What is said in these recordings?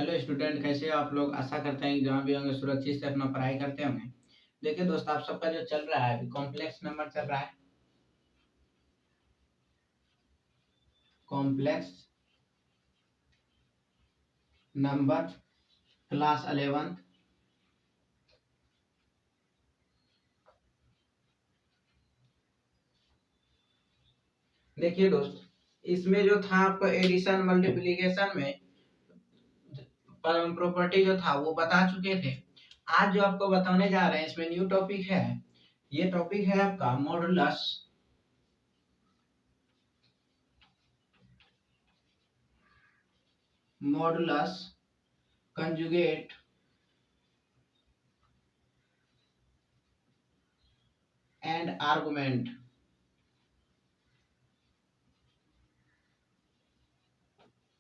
Hello student, कैसे हो आप लोग। आशा करते हैं कि जहाँ भी होंगे सुरक्षित से अपना पढ़ाई करते होंगे। देखिए दोस्त, आप सबका जो चल रहा है अभी कॉम्प्लेक्स नंबर चल रहा है। Complex number class 11। देखिए दोस्त, इसमें जो था आपको एडिशन मल्टीप्लिकेशन में प्रॉपर्टी जो था वो बता चुके थे। आज जो आपको बताने जा रहे हैं इसमें न्यू टॉपिक है। ये टॉपिक है आपका modulus. Modulus conjugate and argument.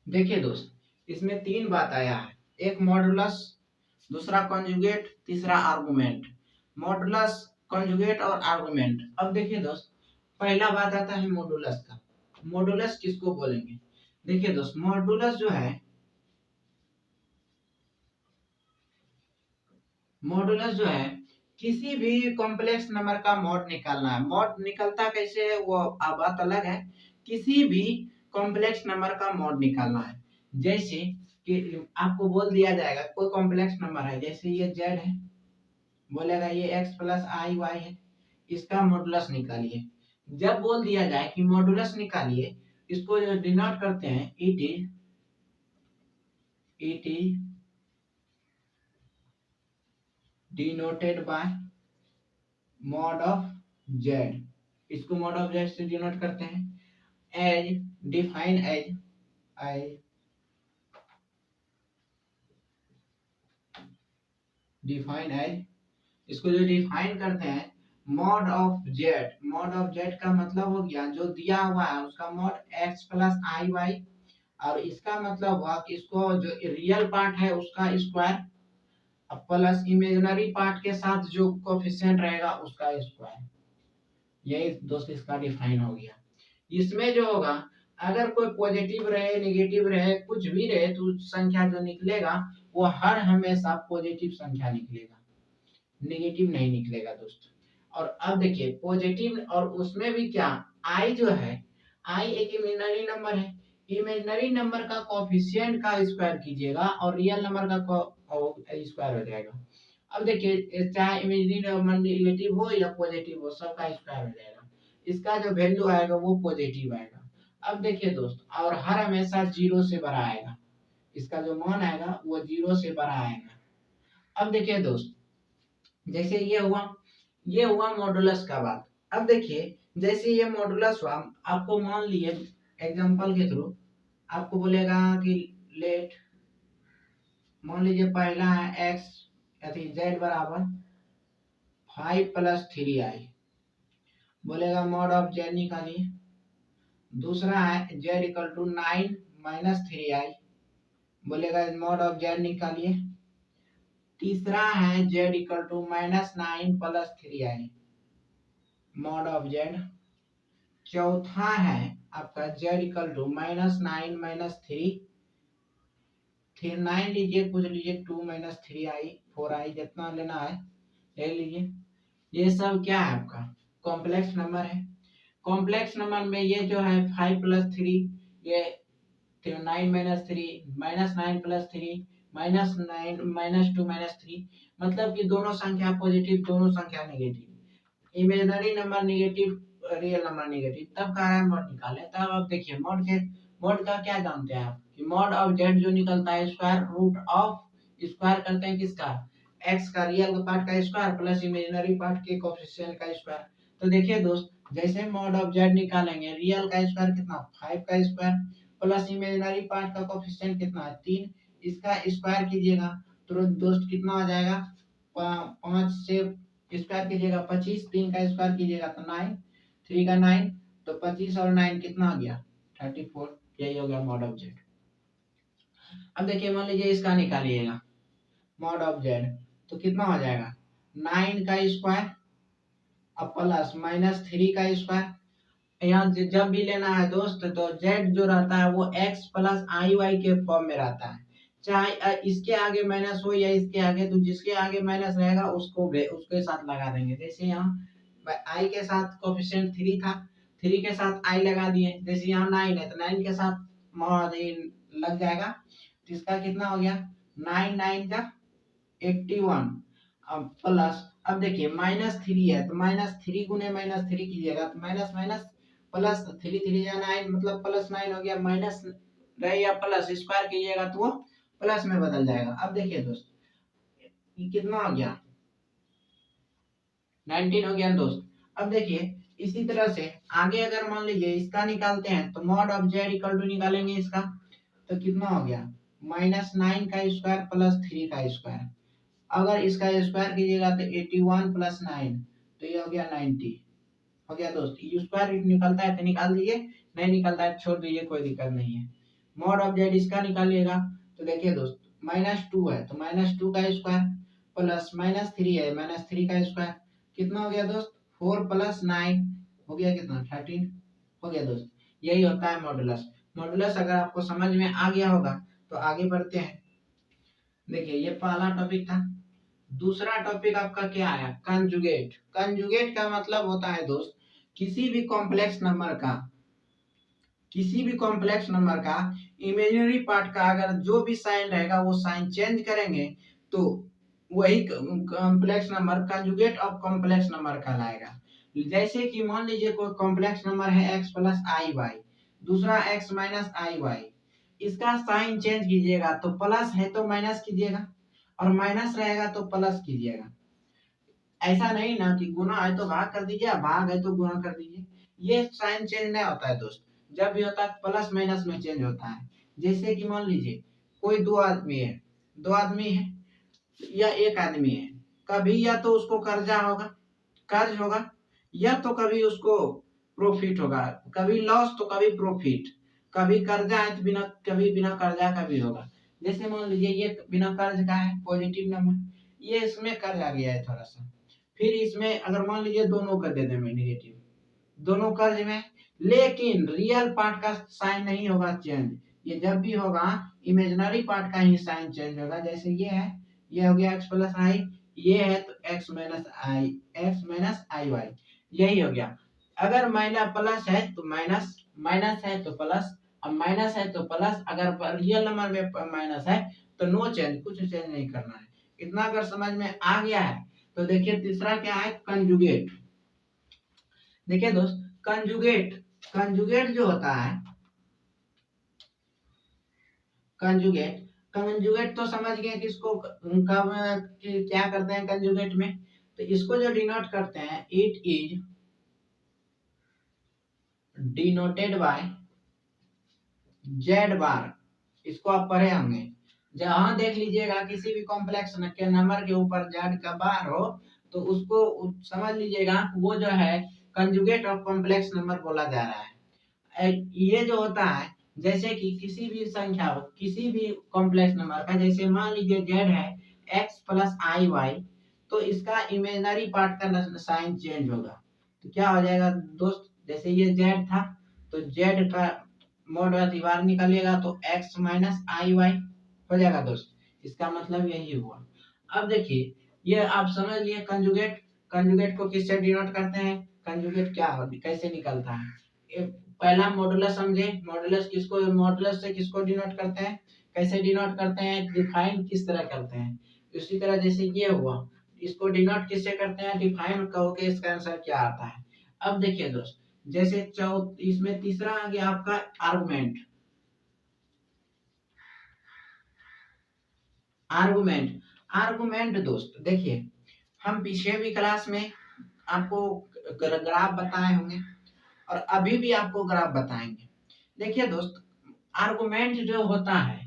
देखिए दोस्त, इसमें तीन बात आया है। एक मॉडुलस, दूसरा कॉन्जुगेट, तीसरा आर्गुमेंट। मॉडुलस, कॉन्जुगेट और आर्गुमेंट। अब देखिए दोस्त, पहला बात आता है मॉडुलस का। मॉडुलस किसको बोलेंगे? देखिए दोस्त, मॉडुलस जो है, मॉडुलस जो है किसी भी कॉम्प्लेक्स नंबर का मॉड निकालना है। मॉड निकलता कैसे है वो बात अलग है। किसी भी कॉम्प्लेक्स नंबर का मॉड निकालना है। जैसे कि आपको बोल दिया जाएगा कोई कॉम्प्लेक्स नंबर है, जैसे ये जेड है, बोलेगा ये एक्स प्लस आई वाई है, इसका मॉडुलस निकालिए। जब बोल दिया जाए कि मॉडुलस निकालिए, इसको जो डिनोट करते हैं it is denoted by mod of z. इसको मॉड ऑफ जेड से डिनोट करते हैं। As define as I define as, इसको जो डिफाइन करते हैं mod of z. Mod of z का मतलब हो गया जो दिया हुआ है उसका mod x plus i y, और इसका मतलब हुआ कि इसको जो रियल पार्ट है उसका स्क्वायर प्लस इमेजिनरी पार्ट के साथ जो कोफिशिएंट रहेगा उसका स्क्वायर। यही दोस्त इसका डिफाइन हो गया। इसमें जो होगा, अगर कोई पॉजिटिव रहे नेगेटिव रहे कुछ भी रहे तो संख्या जो निकलेगा वो हर हमेशा पॉजिटिव संख्या निकलेगा, नेगेटिव नहीं निकलेगा दोस्त। और अब देखिए पॉजिटिव, और उसमें भी क्या, आई जो है, आई एक इमेजिनरी नंबर है। इमेजिनरी नंबर का कोफिशिएंट का स्क्वायर कीजिएगा और रियल नंबर का स्क्वायर हो जाएगा। अब देखिए चाहे इमेजिनरी नंबर नेगेटिव हो या पॉजिटिव हो, सबका स्क्वायर हो जाएगा। इसका जो वैल्यू आएगा वो पॉजिटिव आएगा। अब देखिए दोस्त, और हर हमेशा जीरो से बड़ा आएगा। इसका जो मान आएगा वो जीरो से बड़ा आएगा। अब देखिए दोस्त, जैसे ये हुआ मॉडुलस का बात। अब देखिए, जैसे ये मॉडुलस हुआ, आपको मान लिए एग्जांपल के थ्रू आपको बोलेगा कि लेट, मान लीजिए पहला है एक्स अथी जेड बराबर 5 + 3i, बोलेगा मॉड ऑफ जेड निकालिए। दूसरा है जेड इक्वल टू 9 - 3i, बोलेगा मॉड ऑफ जेड निकालिए। तीसरा है z equal to -9 + 3i, mod of z. चौथा है आपका जेड इक्वल टू -9 - 3, फिर 9 लीजिए, कुछ लीजिए 2 - 3i 4i, जितना लेना है ले लीजिए। ये सब क्या है आपका कॉम्प्लेक्स नंबर है। कॉम्प्लेक्स नंबर में ये जो है 5 + 3, ये 9 - 3 -9 + 3 -2 - 3, मतलब कि दोनों संख्या पॉजिटिव दोनों संख्या negative. Imaginary number negative, real number negative, तब कह रहा है मॉड निकाले। तब अब देखिए मॉड का क्या जानते हैं आप कि मॉड ऑफ जेड जो निकलता है स्क्वायर रूट ऑफ, स्क्वायर करते हैं किसका, एक्स का रियल पार्ट का स्क्वायर प्लस इमेजिनरी पार्ट के कोएफिशिएंट का स्क्वायर। तो देखिए दोस्त, जैसे मॉड ऑफ जेड निकालेंगे, रियल का स्क्वायर कितना 5 का स्क्वायर प्लस इमेजिनरी पार्ट का कोएफिशिएंट कितना है 3, इसका स्क्वायर कीजिएगा तो दोस्त कितना आ जाएगा, 5 से स्क्वायर कीजिएगा 25, 3 का स्क्वायर कीजिएगा तो 9, 3 का 9, तो 25 और 9 कितना आ गया 34। यही हो गया मॉड ऑफ जेड। अब देखिए मान लीजिए इसका निकालिएगा मॉड ऑफ जेड, तो कितना हो जाएगा 9 का स्क्वायर अब प्लस -3 का स्क्वायर। यहाँ जब भी लेना है दोस्त तो जेड जो रहता है वो एक्स प्लस आई वाई के फॉर्म में रहता है। चाहे इसके आगे माइनस हो या इसके आगे, तो जिसके आगे माइनस रहेगा उसको उसके साथ लगा देंगे। जैसे यहाँ आई के साथ कोफिशिएंट 3 था, 3 के साथ आई लगा दिए। जैसे यहाँ 9 है तो 9 के साथ लग जाएगा। तो इसका कितना हो गया, 9 9 का 81। अब प्लस, अब देखिए -3 है तो -3 गुने -3 कीजिएगा तो माइनस माइनस प्लस 3 3 या 9 मतलब +9 हो गया। माइनस रहे या प्लस स्क्वायर कीजिएगा तो वो प्लस में बदल जाएगा। अब देखिए दोस्त ये कितना हो गया, 19 हो गया दोस्त। अब देखिए इसी तरह से आगे अगर मान लीजिए इसका निकालते हैं तो mod of z equal to निकालेंगे इसका, तो कितना हो गया, -9 का स्क्वायर प्लस 3 का स्क्वायर। अगर इसका स्क्वायर कीजिएगा तो 81 + 9 तो ये हो गया 90 हो गया दोस्त। ये स्क्वायर निकलता है तो निकाल दीजिए, नहीं निकलता है छोड़ दीजिए, कोई दिक्कत नहीं है। मॉड ऑफ जेड इसका निकालिएगा तो देखिए दोस्त -2 है तो -2 का स्क्वायर प्लस -3 है -3 का स्क्वायर, कितना हो गया दोस्त, 4 + 9 हो गया कितना, 13 हो गया दोस्त। यही होता है मॉडुलस। मॉडुलस अगर आपको समझ में आ गया होगा तो आगे बढ़ते हैं। देखिए ये पहला टॉपिक था। दूसरा टॉपिक आपका क्या आया, कंजुगेट। कंजुगेट का मतलब होता है दोस्त किसी भी कॉम्प्लेक्स नंबर का, किसी भी कॉम्प्लेक्स नंबर का इमेजिनरी पार्ट का अगर जो भी साइन रहेगा वो साइन चेंज करेंगे तो वही complex number conjugate of complex number कहलाएगा। जैसे कि मान लीजिए कोई कॉम्प्लेक्स नंबर है x + i/y, दूसरा x - i/y, इसका साइन चेंज कीजिएगा तो प्लस है तो माइनस कीजिएगा और माइनस रहेगा तो प्लस कीजिएगा। ऐसा नहीं ना कि गुना है तो भाग कर दीजिए, भाग है तो गुना कर दीजिए। ये साइन चेंज नहीं होता है दोस्त, जब भी होता है प्लस माइनस में चेंज होता है। जैसे कि मान लीजिए कोई दो आदमी है, दो आदमी है या एक आदमी है, कभी या तो उसको कर्जा होगा, कर्ज होगा, या तो कभी उसको प्रॉफिट होगा, कभी लॉस तो कभी प्रॉफिट। कभी कर्जा है तो बिना, कभी बिना कर्जा का भी होगा। जैसे मान लीजिए ये बिना कर्ज का है पॉजिटिव नंबर, ये इसमें कर्ज आ गया है थोड़ा सा, फिर इसमें अगर मान लीजिए दोनों कर देते हैं नेगेटिव, दोनों कर्ज में, लेकिन रियल पार्ट का साइन नहीं होगा चेंज। ये जब भी होगा इमेजिनरी पार्ट का ही साइन चेंज होगा। जैसे ये है, ये हो गया x + i, ये है तो x - i/y, यही हो गया। अगर माइनस प्लस है तो माइनस, माइनस है तो प्लस, अब माइनस है तो प्लस, अगर रियल नंबर में माइनस है तो नो चेंज, कुछ चेंज नहीं करना है। इतना अगर समझ में आ गया है तो देखिए तीसरा क्या है, कंजुगेट। देखिए दोस्त कंजुगेट, कंजुगेट जो होता है, कंजुगेट, कंजुगेट तो समझ गए कि इसको कब क्या करते हैं कंजुगेट में। तो इसको जो डिनोट करते हैं, it is denoted by z bar. इसको आप पढ़े होंगे, जहां देख लीजिएगा किसी भी कॉम्प्लेक्स के नंबर के ऊपर जेड का बार हो तो उसको समझ लीजिएगा वो जो है कंजुगेट ऑफ कॉम्प्लेक्स नंबर बोला जा रहा है। ये जो होता है जैसे कि किसी भी संख्या हो, किसी भी कॉम्प्लेक्स नंबर का, जैसे मान लीजिए जेड है x + i/y, तो इसका इमेजिनरी पार्ट का साइन चेंज होगा। तो क्या हो जाएगा दोस्त, जैसे ये जेड था तो जेड का मोड दीवार निकालिएगा तो x - i/y हो जाएगा दोस्त। इसका मतलब यही हुआ। अब देखिए ये आप समझ लिए कंजुगेट, कंजुगेट को किससे डिनोट करते हैं, कंजुगेट क्या हो कैसे निकलता है। पहला मॉडुलस समझे, मॉडुलस किसको, मॉडुलस से किसको डिनोट करते हैं, कैसे डिनोट करते हैं, डिफाइन किस तरह करते हैं। इसी तरह जैसे ये हुआ, इसको डिनोट किससे करते हैं, डिफाइन कहोगे, इसका आंसर क्या आता है। अब देखिए दोस्त जैसे इसमें तीसरा आ गया आपका आर्गुमेंट। आर्गुमेंट, आर्गुमेंट दोस्त देखिए हम पीछे भी क्लास में आपको ग्राफ बताए होंगे और अभी भी आपको ग्राफ बताएंगे। देखिए दोस्त आर्गुमेंट जो होता है,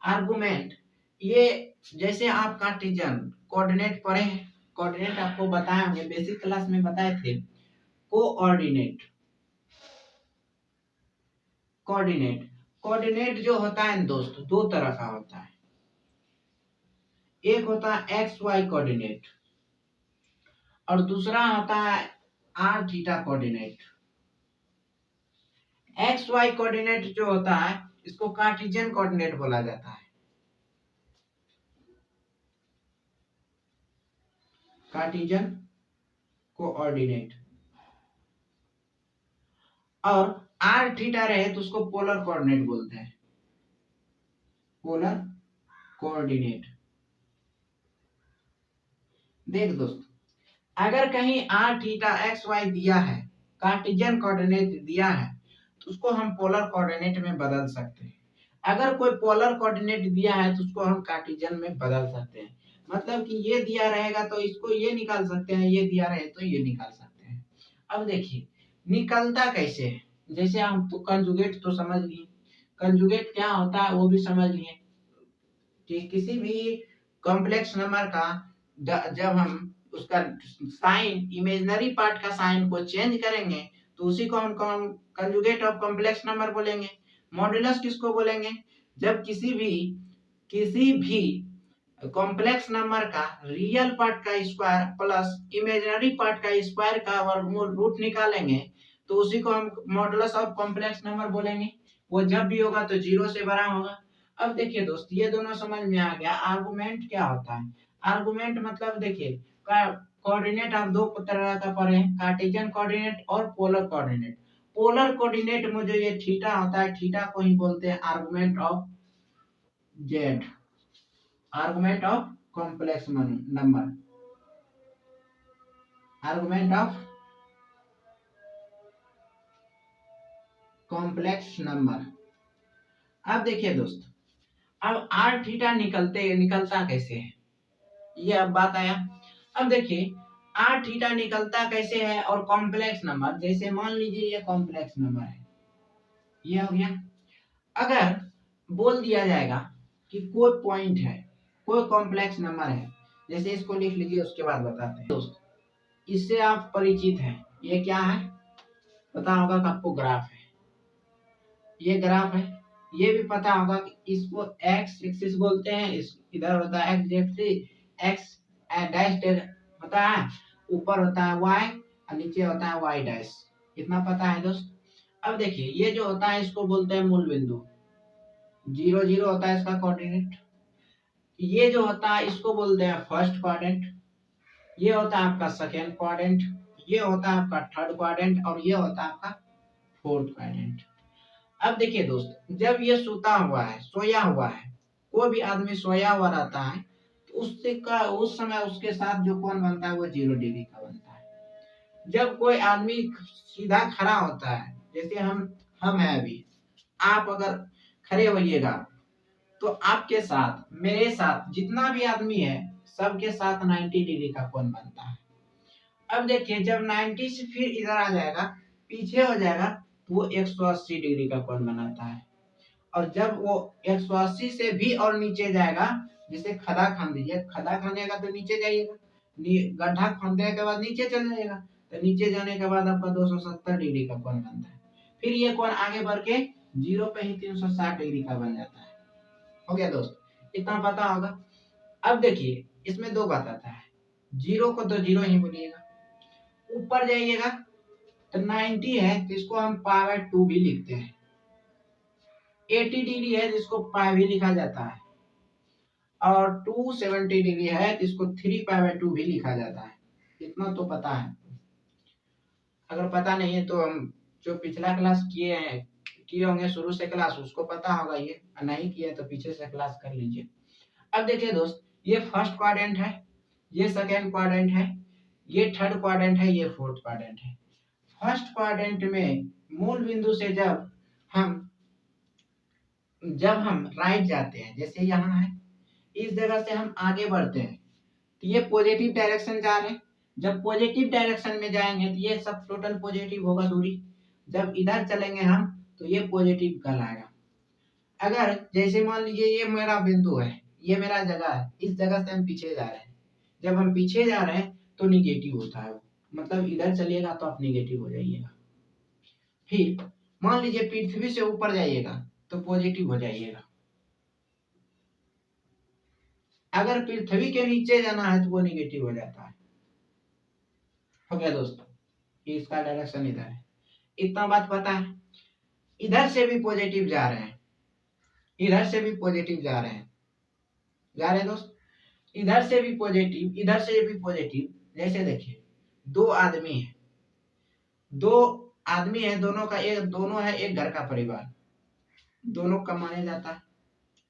आर्गुमेंट ये जैसे आप कार्टेशियन कोऑर्डिनेट पढ़े हैं, कोऑर्डिनेट आपको बताए होंगे, बेसिक क्लास में बताए थे। कोऑर्डिनेट, कोऑर्डिनेट, कोऑर्डिनेट जो होता है दोस्त दो तरह का होता है। एक होता है एक्स वाई कोऑर्डिनेट और दूसरा होता है r theta coordinate. X y coordinate जो होता है इसको कार्टेशियन कोऑर्डिनेट बोला जाता है। Cartesian coordinate. और आर थीटा रहे तो उसको पोलर कोऑर्डिनेट बोलते हैं, पोलर कोऑर्डिनेट। देख दोस्त, अगर कहीं आर थीटा एक्स वाई दिया है, कार्टेशियन कोऑर्डिनेट दिया है, तो उसको हम पोलर कोऑर्डिनेट में बदल सकते हैं। अगर कोई पोलर कोऑर्डिनेट दिया है तो उसको हम कार्टेशियन में बदल सकते हैं। मतलब कि ये दिया रहेगा तो इसको ये निकाल सकते हैं, ये दिया रहे तो ये निकाल सकते हैं। अब देखिए निकलता कैसे है, जैसे हम तो कंजुगेट तो समझ लिए, कंजुगेट क्या होता है वो भी समझ लिए कि किसी भी कॉम्प्लेक्स नंबर का जब हम उसका साइन, इमेजिनरी पार्ट का साइन को चेंज करेंगे तो उसी को हम कंजुगेट ऑफ कॉम्प्लेक्स नंबर बोलेंगे। मॉड्यूलस किसको बोलेंगे, जब किसी भी कॉम्प्लेक्स नंबर का रियल पार्ट का स्क्वायर प्लस इमेजिनरी पार्ट का स्क्वायर का वर्गमूल रूट निकालेंगे तो उसी को हम मॉडुलस ऑफ कॉम्प्लेक्स नंबर बोलेंगे। वो जब भी होगा तो 0 से बड़ा होगा। अब देखिए दोस्त, ये दोनों समझ में आ गया। आर्गुमेंट क्या होता है, आर्गुमेंट मतलब देखिए कोऑर्डिनेट आप दो तरह का पढ़े हैं, कार्टेशियन कोऑर्डिनेट और पोलर कोऑर्डिनेट। पोलर कोऑर्डिनेट में जो ये थीटा होता है, थीटा को ही बोलते हैं argument of Z, argument of complex number, argument of complex number. अब देखिए दोस्त, अब आर थीटा निकलता कैसे है, ये अब बात आया। अब देखिए आर थीटा निकलता कैसे है और कॉम्प्लेक्स नंबर, जैसे मान लीजिए ये कॉम्प्लेक्स नंबर है, ये हो गया। अगर बोल दिया जाएगा कि कोई पॉइंट है, कोई कॉम्प्लेक्स नंबर है, जैसे इसको लिख लीजिए, उसके बाद बताते हैं दोस्त। इससे आप परिचित हैं, ये क्या है पता होगा कि आपको ग्राफ है, ये ग्राफ है। ये भी पता होगा कि इसको एक्स एक्सिस बोलते हैं, इस इधर होता है एक्स डैश होता है, ऊपर होता है वाई और नीचे होता है वाई डैश, इतना पता है दोस्त। अब देखिए ये जो होता है इसको बोलते हैं मूल बिंदु, 0 0 होता है इसका कोऑर्डिनेट। ये जो होता है इसको बोलते हैं फर्स्ट क्वाड्रेंट, ये होता है आपका सेकेंड क्वाड्रेंट, ये होता है आपका थर्ड क्वाड्रेंट और ये होता है आपका फोर्थ क्वाड्रेंट। अब देखिए दोस्त, जब ये सोया हुआ है, कोई भी आदमी सोया हुआ रहता है तो उस समय उसके साथ जो कोण बनता है वो 0 डिग्री का बनता है। जब कोई आदमी सीधा खड़ा होता है, जैसे हम हैं अभी, आप अगर खड़े होइएगा तो आपके साथ मेरे साथ जितना भी आदमी है सबके साथ 90 डिग्री का कोण बनता है। अब देखिए जब 90 से फिर इधर आ जाएगा, पीछे हो जाएगा, तो वो 180 डिग्री का कोण बनाता है। और जब वो 180 से भी और नीचे जाएगा, जैसे खदा खान दीजिए, खदा खानेगा तो नीचे जाइएगा, गड्ढा खोदने के बाद नीचे चल जाएगा, तो नीचे जाने के बाद आपका 270 डिग्री का कोण बनता है। फिर ये कोण आगे बढ़ के 0 पे ही 360 डिग्री का बन जाता है। हो गया दोस्त, इतना पता होगा। अब देखिए इसमें दो बात आता है, 0 को तो 0 ही बोलिएगा, ऊपर जाइएगा तो 90 है तो इसको हम π/2 भी लिखते हैं, 80 डिग्री है जिसको पाई भी लिखा जाता है, और 270 डिग्री है तो इसको 3π/2 भी लिखा जाता है। इतना तो पता है। अगर पता नहीं है तो हम जो पिछला क्लास किए होंगे शुरू से क्लास, उसको पता होगा, ये नहीं किया तो पीछे से क्लास कर लीजिए। अब देखिए दोस्त, ये फर्स्ट क्वाड्रेंट है, ये सेकेंड क्वाड्रेंट है, ये थर्ड क्वाड्रेंट है, ये फोर्थ क्वाड्रेंट है। फर्स्ट क्वाड्रेंट में मूल बिंदु से जब हम राइट जाते हैं, जैसे यहाँ है, इस जगह से हम आगे बढ़ते हैं तो ये पॉजिटिव डायरेक्शन जा रहे हैं। जब पॉजिटिव डायरेक्शन में जाएंगे तो ये सब टोटल पॉजिटिव होगा दूरी। जब इधर चलेंगे हम तो ये पॉजिटिव कहलाएगा। अगर जैसे मान लीजिए ये मेरा बिंदु है, ये मेरा जगह है, इस जगह से हम पीछे जा रहे हैं, जब हम पीछे जा रहे हैं तो निगेटिव होता है, मतलब इधर चलिएगा तो आप निगेटिव हो जाइएगा। फिर मान लीजिए पृथ्वी से ऊपर जाइएगा तो पॉजिटिव हो जाइएगा। अगर पृथ्वी के नीचे जाना है तो वो निगेटिव हो जाता है। हो गया दोस्तों, इसका डायरेक्शन इधर है, इतना बात पता है। इधर से भी पॉजिटिव जा रहे हैं, इधर से भी पॉजिटिव जा रहे हैं दोस्त, इधर से भी पॉजिटिव, इधर से भी पॉजिटिव, जैसे देखिए दो आदमी है, दो आदमी है, दोनों है एक घर का परिवार, दोनों कमाने जाता है,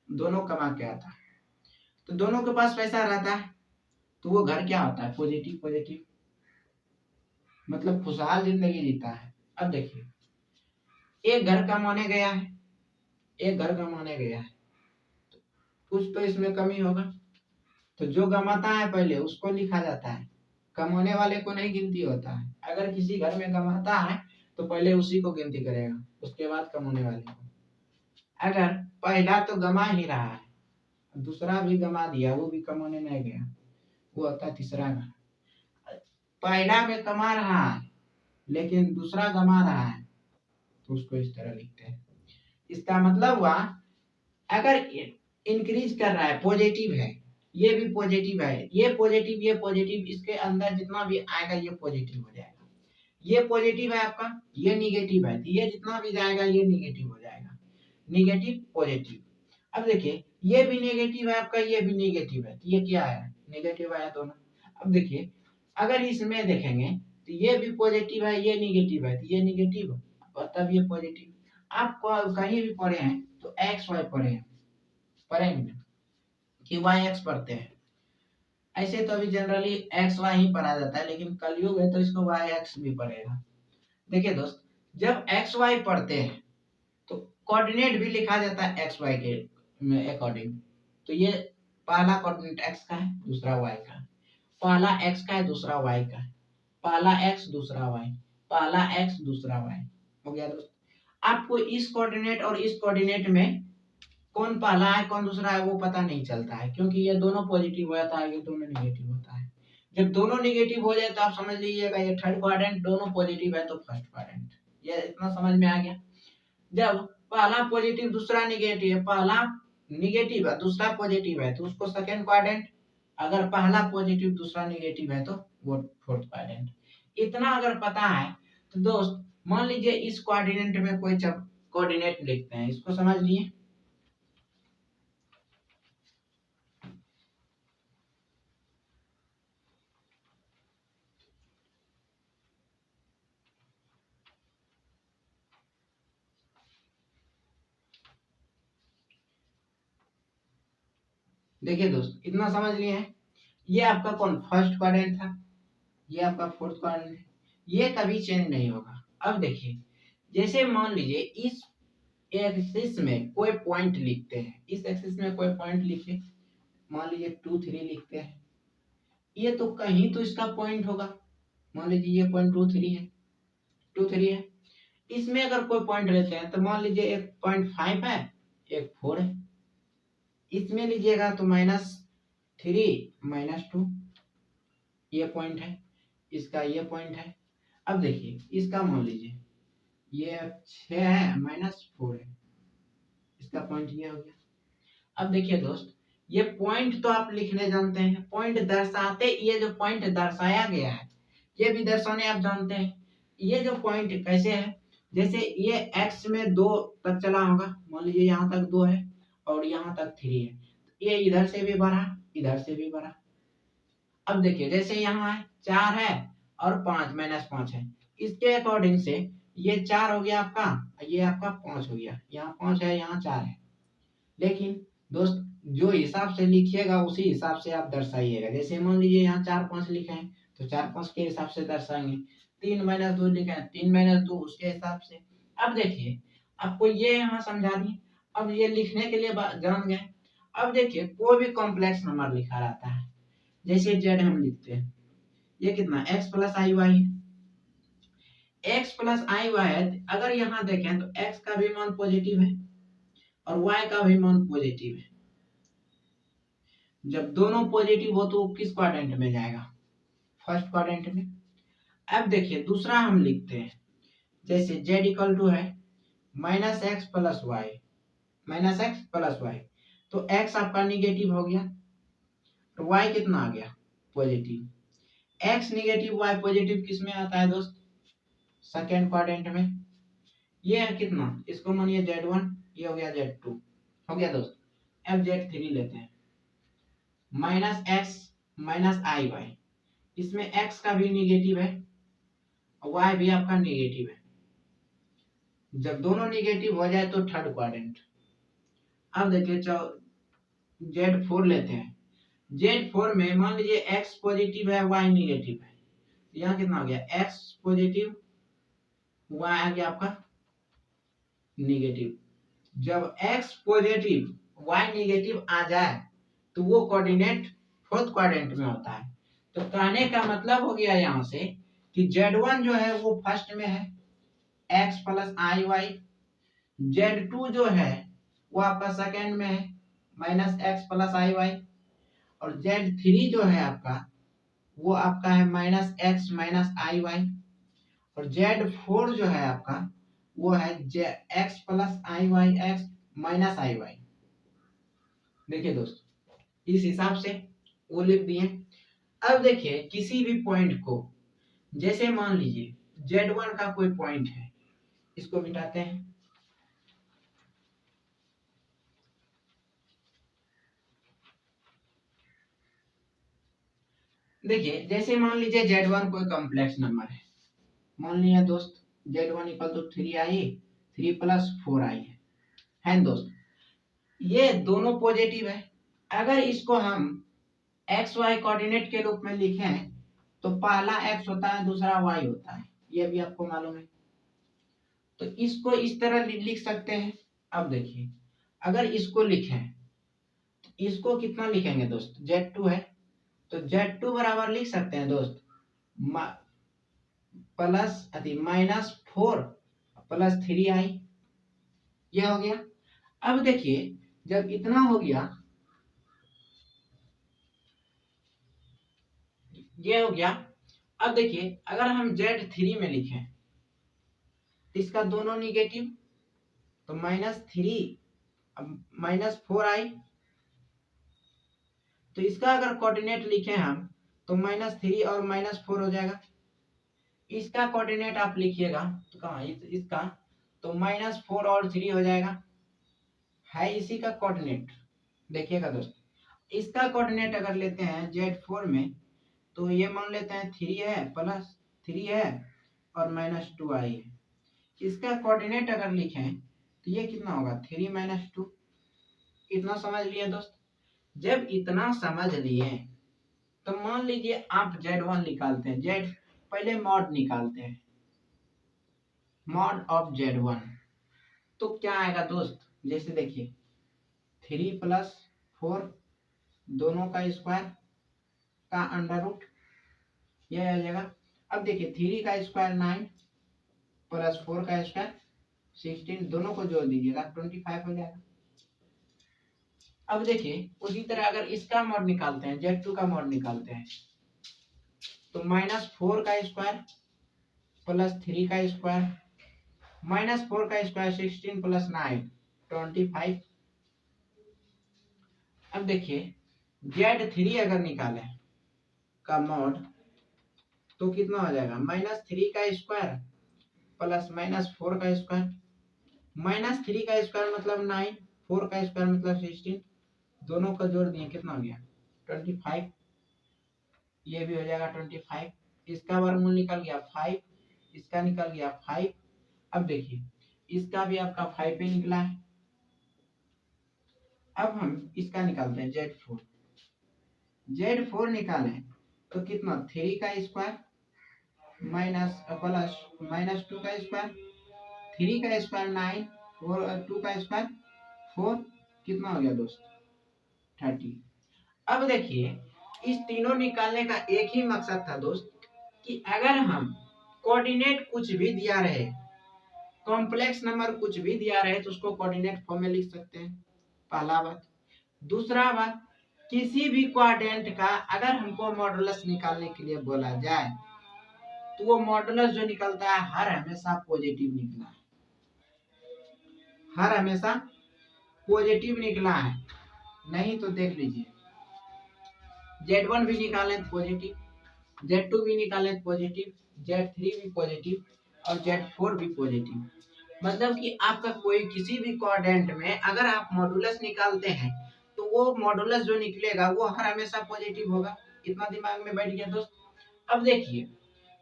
दोनों कमा के आता है, तो दोनों के पास पैसा रहता है, तो वो घर क्या होता है, पॉजिटिव पॉजिटिव, मतलब खुशहाल जिंदगी जीता है। अब देखिए एक घर कमाने गया है, एक घर कमाने गया है, कुछ तो इसमें कमी होगा, तो जो कमाता है पहले उसको लिखा जाता है, कमाने वाले को नहीं गिनती होता है। अगर किसी घर में कमाता है तो पहले उसी को गिनती करेगा, उसके बाद कमाने वाले को। अगर पहला तो गमा ही रहा है, दूसरा भी गमा दिया, वो भी कमाने नहीं गया, वो होता है तीसरा घर। पहला में कमा रहा है लेकिन दूसरा गमा रहा है, तो उसको इस तरह लिखते हैं। इसका मतलब हुआ अगर इंक्रीज कर रहा है, पॉजिटिव है, ये भी पॉजिटिव है, ये पॉजिटिव, ये पॉजिटिव, इसके अंदर जितना भी आएगा ये पॉजिटिव हो जाएगा। ये पॉजिटिव है आपका, ये निगेटिव है, ये जितना भी जाएगा ये निगेटिव हो जाएगा, निगेटिव पॉजिटिव। अब देखिए ये भी नेगेटिव है आपका, ये भी नेगेटिव है, तो ये क्या है, नेगेटिव आया दोनों। अब देखिए अगर इसमें देखेंगे तो ये भी पॉजिटिव है, ये निगेटिव है, तो ये निगेटिव और तब ये पॉजिटिव। आप कहीं भी पढ़े हैं तो एक्स वाई पढ़े हैं, पढ़ेंगे कि वाई एक्स पढ़ते हैं, ऐसे तो अभी जनरली एक्स वाई ही पढ़ा जाता है, लेकिन कलयुग है तो इसको वाई एक्स भी पढ़ेगा। देखिए दोस्त, जब एक्स वाई पढ़ते हैं तो कोऑर्डिनेट भी लिखा जाता है एक्स वाई के अकॉर्डिंग। तो ये पहला कोऑर्डिनेट एक्स का है, दूसरा वाई का है, पहला एक्स का है, दूसरा वाई का है, पहला एक्स दूसरा वाई, पहला एक्स दूसरा वाई। हो गया दोस्त। आपको इस कोऑर्डिनेट और इस कोऑर्डिनेट में कौन पहला है कौन दूसरा है वो पता नहीं चलता है, क्योंकि ये दोनों पॉजिटिव हो जाता है, ये दोनों निगेटिव होता है। जब दोनों निगेटिव हो जाए तो आप समझ लीजिएगा ये थर्ड क्वाड्रेंट, दोनों पॉजिटिव है तो फर्स्ट क्वाड्रेंट। ये इतना समझ में आ गया। जब पहला पॉजिटिव दूसरा निगेटिव है, पहला निगेटिव है दूसरा पॉजिटिव है तो उसको सेकंड क्वाड्रेंट, अगर पहला पॉजिटिव दूसरा निगेटिव है तो वो फोर्थ क्वाड्रेंट। इतना अगर पता है तो दोस्त मान लीजिए इस क्वाड्रेंट में कोई कोऑर्डिनेट लिखते हैं, इसको समझ लिए। देखिए दोस्त इतना समझ लिए हैं, ये आपका कौन फर्स्ट क्वाड्रेंट था, ये आपका फोर्थ क्वाड्रेंट है, ये कभी चेंज नहीं होगा। अब देखिए जैसे मान लीजिए इस एक्सिस में कोई पॉइंट लिखते हैं, इस एक्सिस में कोई पॉइंट लिखे, मान लीजिए 2 3 लिखते हैं, ये तो कहीं तो इसका पॉइंट होगा, मान लीजिए ये पॉइंट 2 3 है, 2 3 है। इसमें अगर कोई पॉइंट लेते हैं तो मान लीजिए एक पॉइंट 5 है, एक 4 है, इसमें लीजिएगा तो -3 -2 ये पॉइंट है, इसका ये पॉइंट है। अब देखिए इसका मान लीजिए ये 6 है -4 है, इसका पॉइंट ये हो गया। अब देखिए दोस्त ये पॉइंट तो आप लिखने जानते हैं, पॉइंट दर्शाते, ये जो पॉइंट दर्शाया गया है ये भी दर्शाने आप जानते हैं। ये जो पॉइंट कैसे है, जैसे ये x में 2 तक चला होगा, मान लीजिए यहाँ तक 2 है और यहाँ तक 3 है, ये इधर से भी बढ़ा इधर से भी बढ़ा। अब देखिए जैसे यहाँ है 4 है और 5 -5 है, इसके अकॉर्डिंग से ये 4 हो गया आपका, ये आपका 5 हो गया, यहाँ 5 है यहाँ 4 है। लेकिन दोस्त जो हिसाब से लिखिएगा उसी हिसाब से आप दर्शाइएगा। जैसे मान लीजिए यहाँ 4 5 लिखे हैं तो 4 5 के हिसाब से दर्शाएंगे, 3 -2 लिखे हैं 3 -2 उसके हिसाब से। अब देखिए आपको ये यहाँ समझा दी, अब ये लिखने के लिए जान गए। अब देखिए कोई भी कॉम्प्लेक्स नंबर लिखा रहता है, जैसे जेड हम लिखते हैं, ये कितना x + i y, x + i y है। अगर यहाँ देखें तो x का भी मान पॉजिटिव है और y का भी मान पॉजिटिव है। जब दोनों पॉजिटिव हो तो किस क्वाड्रेंट में जाएगा, फर्स्ट क्वाड्रेंट में। अब देखिए दूसरा हम लिखते हैं, जैसे z = है -x + y, -x + y, तो x आपका निगेटिव हो गया तो y कितना आ गया, positive. x negative y positive किस में आता है दोस्त, सेकेंड क्वाड्रेंट में। ये है कितना, इसको मानिए z1, ये हो गया z2, हो गया दोस्त। अब z3 लेते हैं, -x - iy, इसमें x का भी निगेटिव है और y भी आपका निगेटिव है। जब दोनों निगेटिव हो जाए तो थर्ड क्वाड्रेंट। अब देखिए Z4 लेते हैं। Z4 में मान लीजिए x पॉजिटिव है y निगेटिव है, यहाँ कितना हो गया x पॉजिटिव y आ गया आपका निगेटिव। जब x पॉजिटिव y निगेटिव आ जाए तो वो कोऑर्डिनेट फोर्थ क्वाड्रेंट में होता है। तो कहने का मतलब हो गया यहाँ से कि Z1 जो है वो फर्स्ट में है x plus i Y, Z2 जो है वो आपका सेकेंड में है minus x plus i y, और Z3 जो है आपका वो आपका है माइनस एक्स माइनस आई वाई, और Z4 जो है आपका वो है x plus i Y x minus I Y. देखिए दोस्तों इस हिसाब से वो लिख दिए। अब देखिए किसी भी पॉइंट को, जैसे मान लीजिए Z1 का कोई पॉइंट है, इसको मिटाते हैं। देखिए जैसे मान लीजिए Z1 कोई कॉम्प्लेक्स नंबर है, मान लिया दोस्त Z1 equal to 3i 3 plus 4i है दोस्त। ये दोनों पॉजिटिव है। अगर इसको हम एक्स वाई कोऑर्डिनेट के रूप में लिखें तो पहला x होता है दूसरा y होता है, ये भी आपको मालूम है। तो इसको इस तरह लिख सकते हैं। अब देखिए अगर इसको लिखें तो इसको कितना लिखेंगे दोस्त, Z2 है तो Z2 बराबर लिख सकते हैं दोस्त प्लस -4 प्लस 3i, ये हो गया। अब देखिए जब इतना हो गया, ये हो गया। अब देखिए अगर हम Z3 में लिखें तो इसका दोनों निगेटिव तो -3 -4i, तो इसका अगर कोऑर्डिनेट लिखें हम तो -3 और -4 हो जाएगा। इसका कोऑर्डिनेट आप लिखिएगा तो कहाँ इसका तो -4 और 3 हो जाएगा, है इसी का कोऑर्डिनेट। देखिएगा दोस्त इसका कोऑर्डिनेट अगर लेते हैं Z4 में तो ये मान लेते हैं 3 है प्लस 3 है और -2i है। इसका कोऑर्डिनेट अगर लिखें तो ये कितना होगा 3 - 2। इतना समझ लिए दोस्त। जब इतना समझ लिए तो मान लीजिए आप Z1 निकालते हैं, Z पहले मॉड निकालते हैं, मॉड ऑफ Z1 तो क्या आएगा दोस्त, जैसे देखिए 3 प्लस 4 दोनों का स्क्वायर का अंडर रूट, यह आ जाएगा। अब देखिए 3 का स्क्वायर 9 प्लस 4 का स्क्वायर 16, दोनों को जोड़ दीजिएगा 25 हो जाएगा। अब देखिए उसी तरह अगर इसका मॉड निकालते हैं, Z2 का मॉड निकालते हैं तो -4 का स्क्वायर प्लस 3 का स्क्वायर -4 का स्क्वायर 16 प्लस 9 25। अब देखिए Z3 अगर निकालें का मॉड तो कितना हो जाएगा -3 का स्क्वायर प्लस -4 का स्क्वायर, -3 का स्क्वायर मतलब 9, 4 का स्क्वायर मतलब 16, दोनों का जोड़ दिए कितना हो गया 25, ये भी हो जाएगा 25। इसका वर्गमूल निकल गया 5, इसका निकल गया 5। अब देखिए इसका भी आपका 5 पे निकला है। अब हम इसका निकालते हैं Z4। Z4 निकालें तो कितना 3 का स्क्वायर माइनस प्लस -2 का स्क्वायर, 3 का स्क्वायर 9 और 2 का स्क्वायर 4, कितना हो गया दोस्त 30। अब देखिए इस तीनों निकालने का एक ही मकसद था दोस्त कि अगर हम कोऑर्डिनेट कुछ भी दिया रहे, कॉम्प्लेक्स नंबर कुछ भी दिया रहे तो उसको कोऑर्डिनेट फॉर्म में लिख सकते हैं, पहला बात। दूसरा बात किसी भी क्वाड्रेंट का अगर हमको मॉडुलस निकालने के लिए बोला जाए तो वो मॉडुलस जो निकलता है हर हमेशा पॉजिटिव निकला है, हर हमेशा पॉजिटिव निकला है। नहीं तो देख लीजिए Z1 भी निकालें तो पॉजिटिव, Z2 भी निकालें तो पॉजिटिव, Z3 भी पॉजिटिव और Z4 भी पॉजिटिव। मतलब कि आपका कोई किसी भी क्वाड्रेंट में अगर आप मॉडुलस निकालते हैं तो वो मॉडुलस जो निकलेगा वो हर हमेशा पॉजिटिव होगा। इतना दिमाग में बैठ गया दोस्त। अब देखिए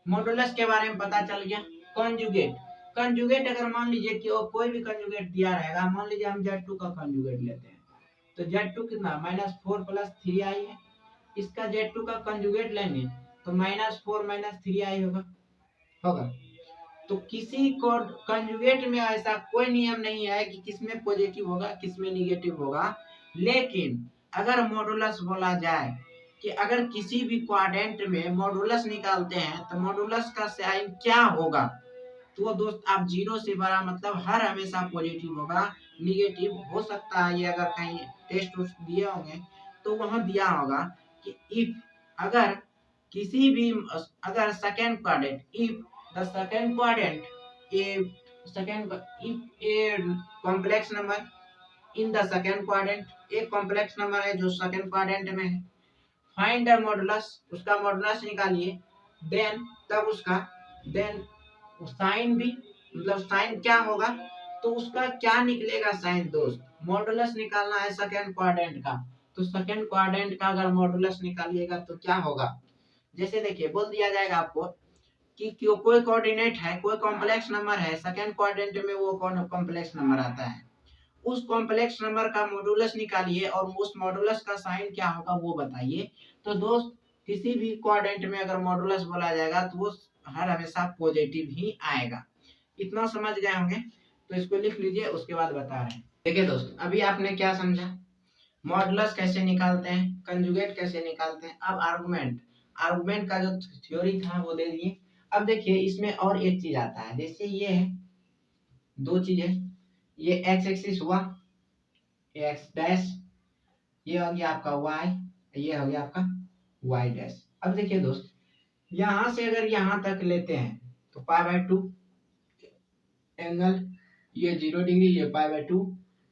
मॉडुलस के बारे में पता चल गया। कंजुगेट, कंजुगेट अगर मान लीजिए कि कोई भी कंजुगेट दिया रहेगा, मान लीजिए हम Z2 का कंजुगेट लेते हैं, तो Z2 कितना -4 + 3i है। इसका Z2 का कंजुगेट लेंगे तो -4 - 3i होगा होगा। तो किसी को कंजुगेट में ऐसा कोई नियम नहीं है कि किसमें पॉजिटिव होगा किसमें निगेटिव होगा। लेकिन अगर मॉडुलस बोला जाए कि अगर किसी भी क्वाड्रेंट में मॉडुलस निकालते हैं तो मॉडुलस का साइन क्या होगा, तो दोस्त आप 0 से बड़ा मतलब हर हमेशा पॉजिटिव होगा, निगेटिव हो सकता है। ये अगर कहीं टेस्ट दिए होंगे तो वहां दिया होगा कि इफ अगर किसी भी अगर second quadrant if the second quadrant A second if a complex number in the second quadrant, एक कॉम्प्लेक्स नंबर है जो सेकेंड क्वाड्रेंट में है, फाइंड द मॉडुलस, उसका मॉडुलस निकालिए। देन तब उसका देन साइन भी मतलब साइन क्या होगा, तो उसका क्या निकलेगा साइन दोस्त। मॉडुलस निकालना है सेकेंड क्वाड्रेंट का, तो सेकेंड क्वाड्रेंट का अगर मॉडुलस निकालिएगा तो क्या होगा। जैसे देखिए बोल दिया जाएगा आपको कि कोई कोऑर्डिनेट है, कोई कॉम्प्लेक्स नंबर है सेकेंड क्वाड्रेंट में, वो कौन कॉम्प्लेक्स नंबर आता है, उस कॉम्प्लेक्स नंबर का मॉडुलस निकालिए और उस मॉडुलस का साइन क्या होगा वो बताइए। तो दोस्त किसी भी क्वाड्रेंट में अगर मॉडुलस बोला जाएगा तो वो हर हमेशा पॉजिटिव ही आएगा। इतना समझ गए होंगे, तो इसको लिख लीजिए, उसके बाद बता रहे हैं। देखिए दोस्त अभी आपने क्या समझा, मॉडुलस कैसे निकालते हैं, कंजुगेट कैसे निकालते हैं। अब आर्गुमेंट, आर्गुमेंट का जो थ्योरी था वो दे दिए। अब देखिए इसमें और एक चीज आता है, जैसे ये है दो चीजें, ये एक्स एक्सिस हुआ एक्स डैश, ये हो गया आपका वाई, ये हो गया आपका वाई डैश। अब देखिए दोस्त यहां से अगर यहां तक लेते हैं तो π/2 एंगल, ये 0 डिग्री, ये π/2,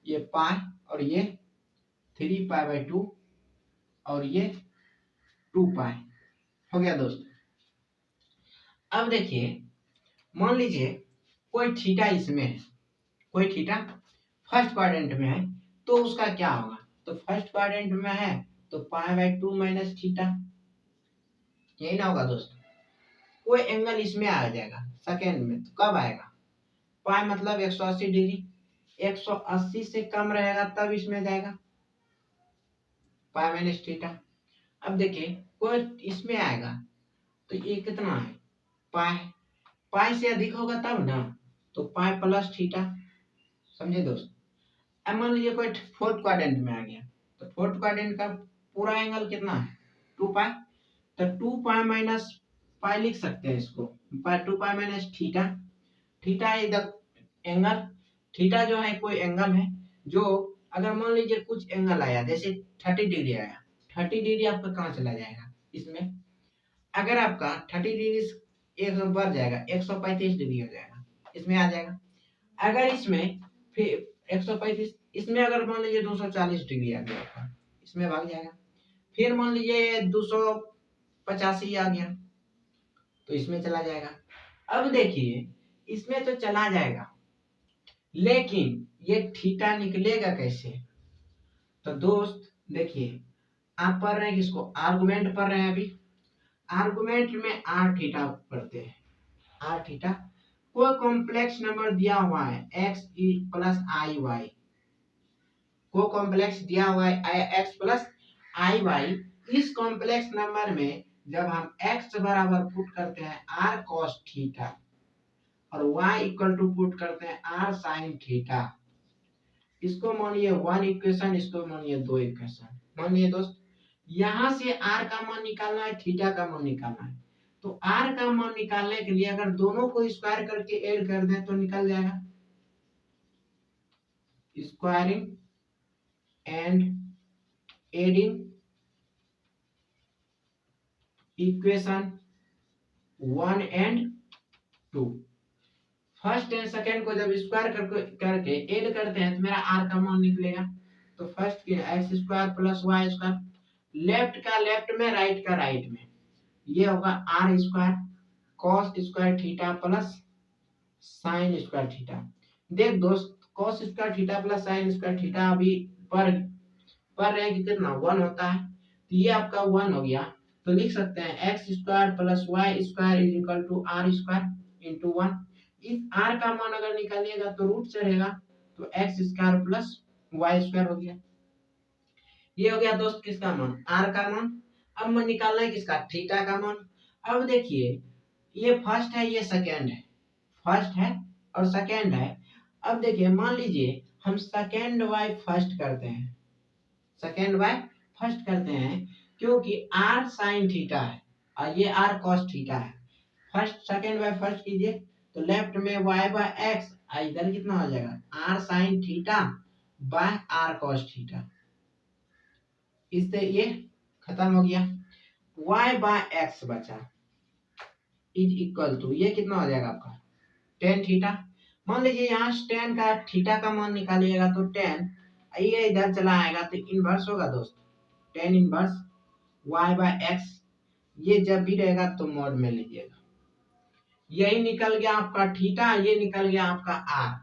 ये पाई और ये 3π/2 और ये 2π हो गया दोस्त। अब देखिए मान लीजिए कोई थीटा इसमें है, कोई थीटा फर्स्ट क्वाड्रेंट में है, तो उसका क्या होगा, तो फर्स्ट क्वाड्रेंट में है तो π/2 - थीटा, यही ना होगा दोस्त। कोई एंगल इसमें आ जाएगा सेकेंड में, तो कब आएगा, पाई मतलब 180 डिग्री, 180 से कम रहेगा तब इसमें जाएगा पाई - थीटा। अब देखिए कोई इसमें आएगा तो ये कितना है पाई, पाई से अधिक होगा तब ना, तो पाई + थीटा, समझे दोस्त। अब मान लीजिए कोई फोर्थ क्वाड्रेंट में आ गया, तो फोर्थ क्वाड्रेंट का पूरा एंगल कितना है 2π, तो 2π - पाई लिख सकते हैं इसको, 2π - थीटा, थीटा इधर एंगल, थीटा जो है कोई एंगल है जो अगर मान लीजिए कुछ एंगल आया जैसे 30 डिग्री आया, 30 डिग्री आपका कहाँ चला जाएगा इसमें, अगर आपका 30 डिग्री एक बढ़ जाएगा 135 डिग्री हो जाएगा, इसमें आ जाएगा। अगर इसमें फिर 135, इसमें अगर मान लीजिए 240 डिग्री आ गया आपका, इसमें भाग जाएगा। फिर मान लीजिए 285 आ गया तो इसमें चला जाएगा। अब देखिए इसमें तो चला जाएगा, लेकिन ये थीटा निकलेगा कैसे, तो दोस्त देखिए आप पढ़ रहे हैं किसको, आर्गुमेंट पढ़ रहे हैं अभी। आर्गुमेंट में आर थीटा पढ़ते हैं, आर थीटा। कोई कॉम्प्लेक्स नंबर दिया हुआ है x + iy, को कॉम्प्लेक्स दिया हुआ है x + iy, इस कॉम्प्लेक्स नंबर में जब हम x बराबर पुट करते हैं r cos थीटा और y = पुट करते हैं r sin थीटा, इसको मानिए 1 इक्वेशन, इसको मानिए 2 इक्वेशन। मानिए दोस्त यहां से r का मान निकालना है, थीटा का मान निकालना है, तो r का मान निकालने के लिए अगर दोनों को स्क्वायर करके ऐड कर दें तो निकल जाएगा, स्क्वायरिंग एंड एडिंग इक्वेशन 1 और 2। फर्स्ट एंड सेकेंड को जब स्क्वायर करके ऐड करते हैं तो मेरा r का मान निकलेगा। तो फर्स्ट के x² + y², लेफ्ट का लेफ्ट में राइट का राइट में, ये होगा r² cos² theta plus sin² theta. देख दोस्त cos² theta plus sin² theta अभी पर रहे कि कितना 1 होता है, तो ये आपका 1 हो गया। तो लिख सकते हैं x square plus y square is equal to r square into one. इस आर का मान अगर निकालिएगा तो रूट से रहेगा, तो x square plus y square हो गया। ये हो गया दोस्त किसका मान, आर का मान। अब मैं निकालना है किसका, थीटा का मान। अब देखिए ये फर्स्ट है ये सेकेंड है, फर्स्ट है और सेकेंड है। अब देखिए मान लीजिए हम सेकेंड बाय फर्स्ट करते हैं, सेकेंड बाय फर्स्ट करते हैं क्योंकि आर साइन थीटा है और ये आर कॉस थीटा है। फर्स्ट सेकेंड बाय फर्स्ट कीजिए तो लेफ्ट में y बाय एक्स, इधर कितना हो जाएगा r sine theta by r cos theta. इससे ये खत्म हो गया, y बाय एक्स बचा इज इक्वल टू ये कितना हो जाएगा आपका टेन थीटा। मान लीजिए यहाँ टेन का थीटा का मान निकालिएगा तो टेन ये इधर चला आएगा तो इनवर्स होगा दोस्त, tan inverse y by x. ये जब भी रहेगा तो मॉड में लीजिएगा। यही निकल गया आपका थीटा, ये निकल गया आपका आर।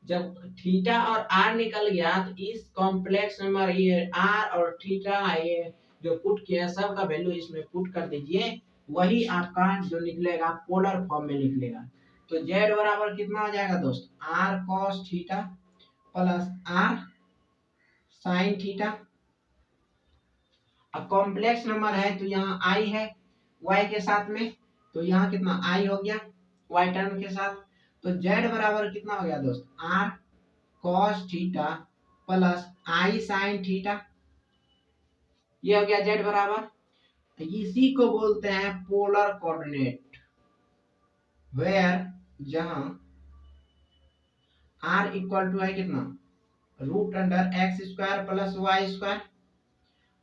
जब थीटा और आर निकल गया तो इस कॉम्प्लेक्स नंबर ये आर और थीटा ये जो पुट किया सब का वैल्यू इसमें पुट कर दीजिए, वही आपका जो निकलेगा पोलर फॉर्म में निकलेगा। तो z बराबर कितना हो जाएगा दोस्त, r cos theta plus r sine theta. अब कॉम्प्लेक्स नंबर है तो यहाँ आई है y के साथ में, तो यहाँ कितना आई हो गया y टर्म के साथ। तो z बराबर कितना हो गया दोस्त, r cos theta plus i sine theta. ये हो गया z बराबर। तो इसी को बोलते हैं पोलर कोऑर्डिनेट, वेयर जहां r इक्वल टू है कितना root under x square plus y square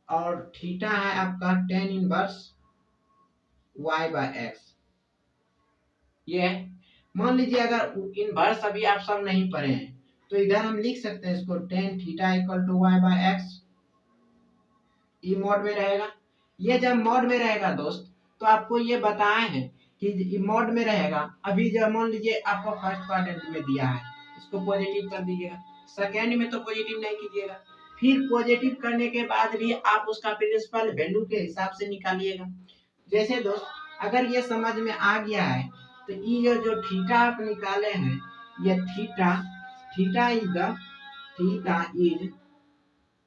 और थीटा है आपका tan inverse y by x. ये मान लीजिए अगर इनवर्स अभी आप सब नहीं पढ़े हैं तो इधर हम लिख सकते हैं इसको tan theta equal to y by x, ये मोड में रहेगा। ये जब मोड में रहेगा दोस्त तो आपको ये बताए हैं कि मोड में रहेगा। अभी जब मान लीजिए आपको फर्स्ट क्वाड्रेंट में दिया है इसको पॉजिटिव कर दीजिएगा, सेकेंड में तो पॉजिटिव नहीं कीजिएगा, फिर पॉजिटिव करने के बाद भी आप उसका प्रिंसिपल वैल्यू के हिसाब से निकालिएगा। जैसे दोस्त अगर ये समझ में आ गया है तो ये जो थीटा आप निकाले हैं ये theta theta is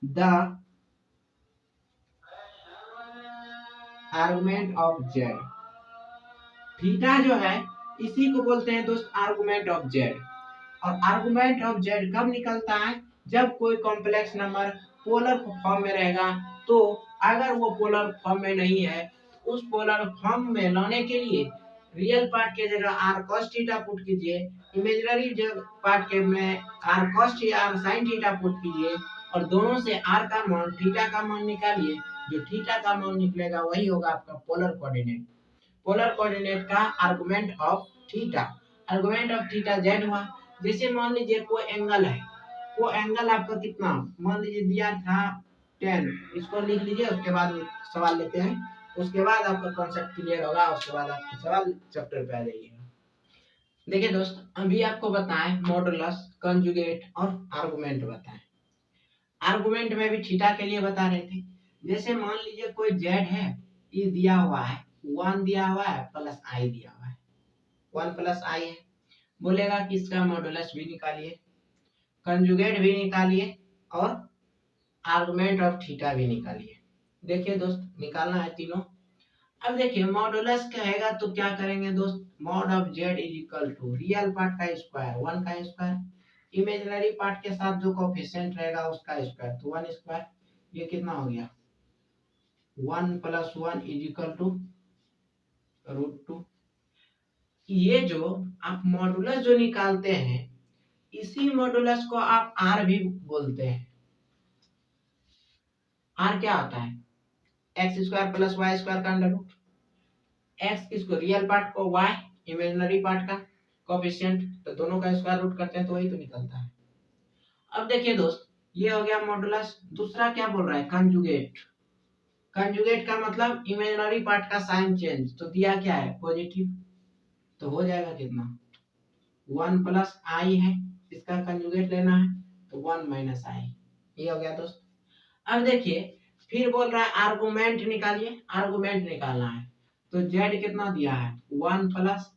the argument of Z. Theta जो है इसी को बोलते हैं दोस्त आर्गुमेंट ऑफ जेड। और आर्गुमेंट ऑफ जेड कब निकलता है, जब कोई कॉम्प्लेक्स नंबर पोलर फॉर्म में रहेगा। तो अगर वो पोलर फॉर्म में नहीं है उस पोलर फॉर्म में लाने के लिए रियल पार्ट के जगह आर कॉस थीटा पुट कीजिए, इमेजिनरी पार्ट के में r cos r sine theta put कीजिए और दोनों से आर का मान थीटा का मान निकालिए। जो थीटा का मान निकलेगा वही होगा आपका पोलर कोऑर्डिनेट। पोलर कोऑर्डिनेट का argument of theta, argument of theta Z हुआ। जैसे मान लीजिए कोई एंगल है, वो एंगल आपका कितना मान लीजिए दिया था 10, इसको लिख लीजिए उसके बाद सवाल लेते हैं, उसके बाद आपका कॉन्सेप्ट क्लियर होगा, उसके बाद आप सवाल चैप्टर पे आ जाइएगा। देखिए दोस्त अभी आपको बताएं मॉडुलस, कंजुगेट और आर्गुमेंट बताएं। आर्गुमेंट में भी थीटा के लिए बता रहे थे। जैसे मान लीजिए कोई जेड है, ये दिया हुआ है 1 दिया हुआ है प्लस आई दिया हुआ है, 1 प्लस आई है, बोलेगा कि इसका मॉडुलस भी निकालिए, कंजुगेट भी निकालिए और आर्गुमेंट ऑफ थीटा भी निकालिए। देखिए दोस्त निकालना है तीनों। अब देखिए मॉडुलस कहेगा तो क्या करेंगे दोस्त, mod of z is equal to real part का स्क्वायर 1 का स्क्वायर, इमेजिनरी पार्ट के साथ जो कोएफिशिएंट रहेगा उसका स्क्वायर, तो 1 स्क्वायर। ये कितना हो गया 1 plus 1 is equal to root 2। ये जो आप मॉडुलस जो निकालते हैं इसी मॉडुलस को आप आर भी बोलते हैं। आर क्या होता है, x square plus y square का अंडर रूट। एक्स किसको, रियल पार्ट को, वाई इमेजिनरी पार्ट का कोएफिशिएंट, तो दोनों का स्क्वायर रूट करते हैं तो वही तो निकलता है। अब देखिए दोस्त ये हो गया मॉडुलस। दूसरा क्या बोल रहा है, कंजुगेट। कंजुगेट का मतलब इमेजिनरी पार्ट का साइन चेंज, तो दिया क्या है पॉजिटिव, तो हो जाएगा कितना 1 प्लस आई है, इसका कंजुगेट लेना है तो 1 माइनस आई। ये हो गया दोस्त। अब देखिए फिर बोल रहा है आर्गुमेंट निकालिए, आर्गुमेंट निकालना है। तो जेड कितना दिया है 1 प्लस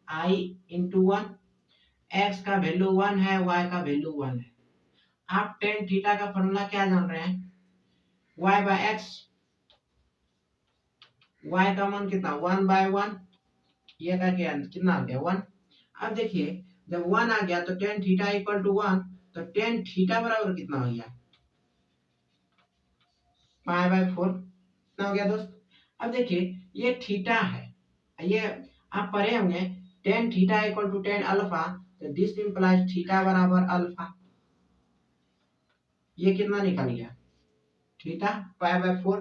आई इंटू 1, एक्स का वैल्यू 1 है, वाई का वैल्यू 1 है। आप टेन थीटा का फॉर्मूला क्या जान रहे हैं, वाई बाय एक्स, वाई का मान कितना 1 बाय 1, ये का क्या कितना आ गया 1। अब देखिए जब 1 आ गया तो टेन थीटा इक्वल टू 1, तो टेन थीटा बराबर कितना हो गया पाई बाय 4, कितना हो गया दोस्त। अब देखिए ये थीटा है, ये आप पढ़े होंगे tan theta equal to tan alpha, तो दिस इंप्लाइज थीटा बराबर अल्फा, ये कितना निकल गया थीटा पाई बाय 4।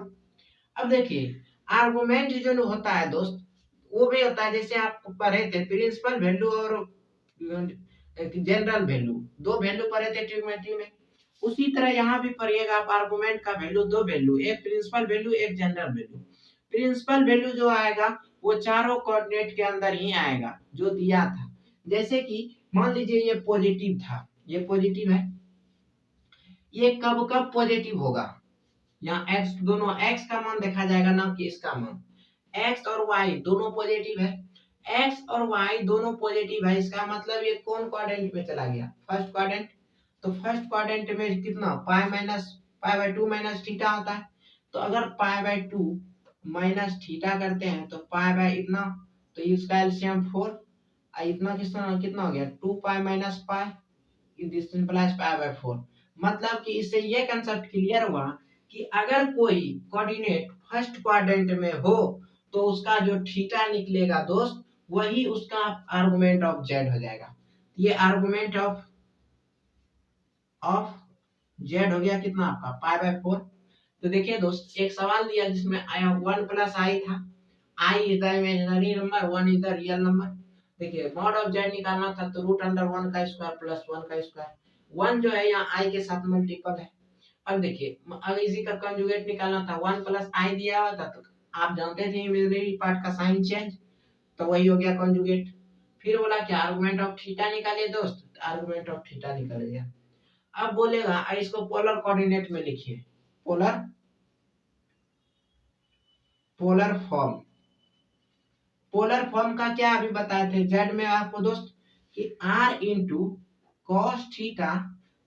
अब देखिए आर्गुमेंट जो होता है दोस्त वो भी होता है, जैसे आप पढ़े थे प्रिंसिपल वैल्यू और जनरल वैल्यू, दो वैल्यू पढ़े थे ट्रिग्नोमेट्री में, उसी तरह यहाँ भी पढ़िएगा आप आर्गुमेंट का वैल्यू, दो वैल्यू, एक प्रिंसिपल वैल्यू एक जनरल वैल्यू। प्रिंसिपल वैल्यू जो आएगा वो चारों कोऑर्डिनेट के अंदर ही आएगा जो दिया था। जैसे कि मान लीजिए ये पॉजिटिव था, ये पॉजिटिव है, ये कब कब पॉजिटिव होगा, यहाँ x दोनों x का मान देखा जाएगा ना कि इसका मान, x और y दोनों पॉजिटिव है, x और y दोनों पॉजिटिव है, इसका मतलब ये कौन क्वाड्रेंट में चला गया फर्स्ट क्वाड्रेंट। तो फर्स्ट क्वाड्रेंट में कितना pi minus pi by 2 minus theta होता है, तो अगर पाई बाय 2 माइनस थीटा करते हैं तो पाई बाय इतना, तो इसका एलसीएम 4, इतना कितना कितना हो गया 2 pi minus pi, this implies pi by 4। मतलब कि इससे ये कंसेप्ट क्लियर हुआ कि अगर कोई कोऑर्डिनेट फर्स्ट क्वाड्रेंट में हो तो उसका जो थीटा निकलेगा दोस्त वही उसका आर्गुमेंट ऑफ जेड हो जाएगा। ये आर्गुमेंट ऑफ जेड हो गया कितना आपका पाई बाय 4। तो देखिए दोस्त एक सवाल दिया जिसमें आया 1 प्लस आई था, i is the imaginary number, 1 is the real number. देखिए मॉड ऑफ जेड निकालना था तो रूट अंडर 1 का स्क्वायर प्लस 1 का स्क्वायर, 1 जो है यहाँ आई के साथ मल्टीपल है। अब देखिए अगर इसी का कंजुगेट निकालना था 1 प्लस आई दिया हुआ था, तो आप जानते थे इमेजिनरी पार्ट का साइन चेंज, तो वही हो गया कंजुगेट। फिर बोला क्या आर्गुमेंट ऑफ थीटा निकालिए दोस्त, आर्गुमेंट ऑफ थीटा निकल गया। अब बोलेगा इसको पोलर कोऑर्डिनेट में लिखिए, polar polar form. Polar form का क्या अभी बताए थे जेड में आपको दोस्त कि r into cos theta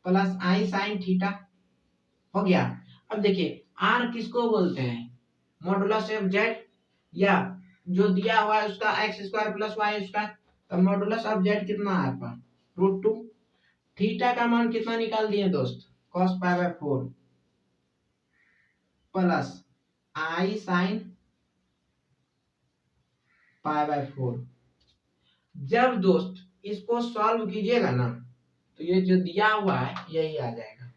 plus i sine theta हो गया। अब देखिए r किसको बोलते हैं मॉडुलस ऑफ जेड, या जो दिया हुआ है उसका x square plus y square, तो मॉडुलस ऑफ जेड कितना है आपका रूट 2। थीटा का मान कितना निकाल दिए दोस्त cos pi by 4 plus i sign pi by 4। जब दोस्त इसको सॉल्व कीजिएगा ना तो ये जो दिया हुआ है यही आ जाएगा।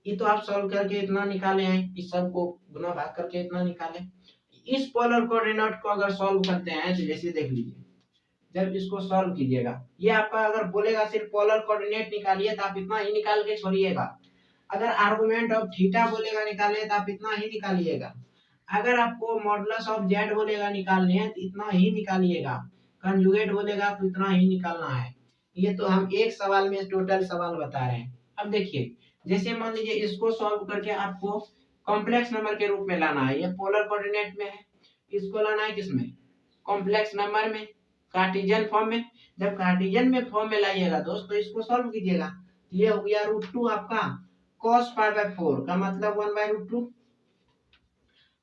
ये तो आप सॉल्व करके इतना निकाले हैं, इस सब को गुना भाग करके इतना निकाले। इस पोलर कोऑर्डिनेट को अगर सॉल्व करते हैं तो जैसे देख लीजिए जब इसको सॉल्व कीजिएगा, ये आपका अगर बोलेगा सिर्फ पोलर कोऑर्डिनेट निकालिए तो आप इतना ही निकाल के छोड़िएगा। अगर आर्गुमेंट ऑफ थीटा बोलेगा निकालिए तो आप इतना ही निकालिएगा। अगर आपको मॉडुलस ऑफ जेड बोलेगा निकालने है तो इतना ही निकालिएगा। कंजुगेट बोलेगा तो इतना ही निकालना है। ये तो हम एक सवाल में टोटल सवाल बता रहे हैं। अब देखिए जैसे मान लीजिए इसको सॉल्व करके आपको कॉम्प्लेक्स नंबर के रूप में लाना है, ये पोलर कोऑर्डिनेट में है, इसको लाना है किसमें कॉम्प्लेक्स नंबर में, कार्टेशियन फॉर्म में। जब कार्टेशियन में फॉर्म में लाइएगा दोस्त तो इसको सॉल्व कीजिएगा, ये हो गया रूट 2 आपका cos पाई बाय 4 का मतलब 1 by root 2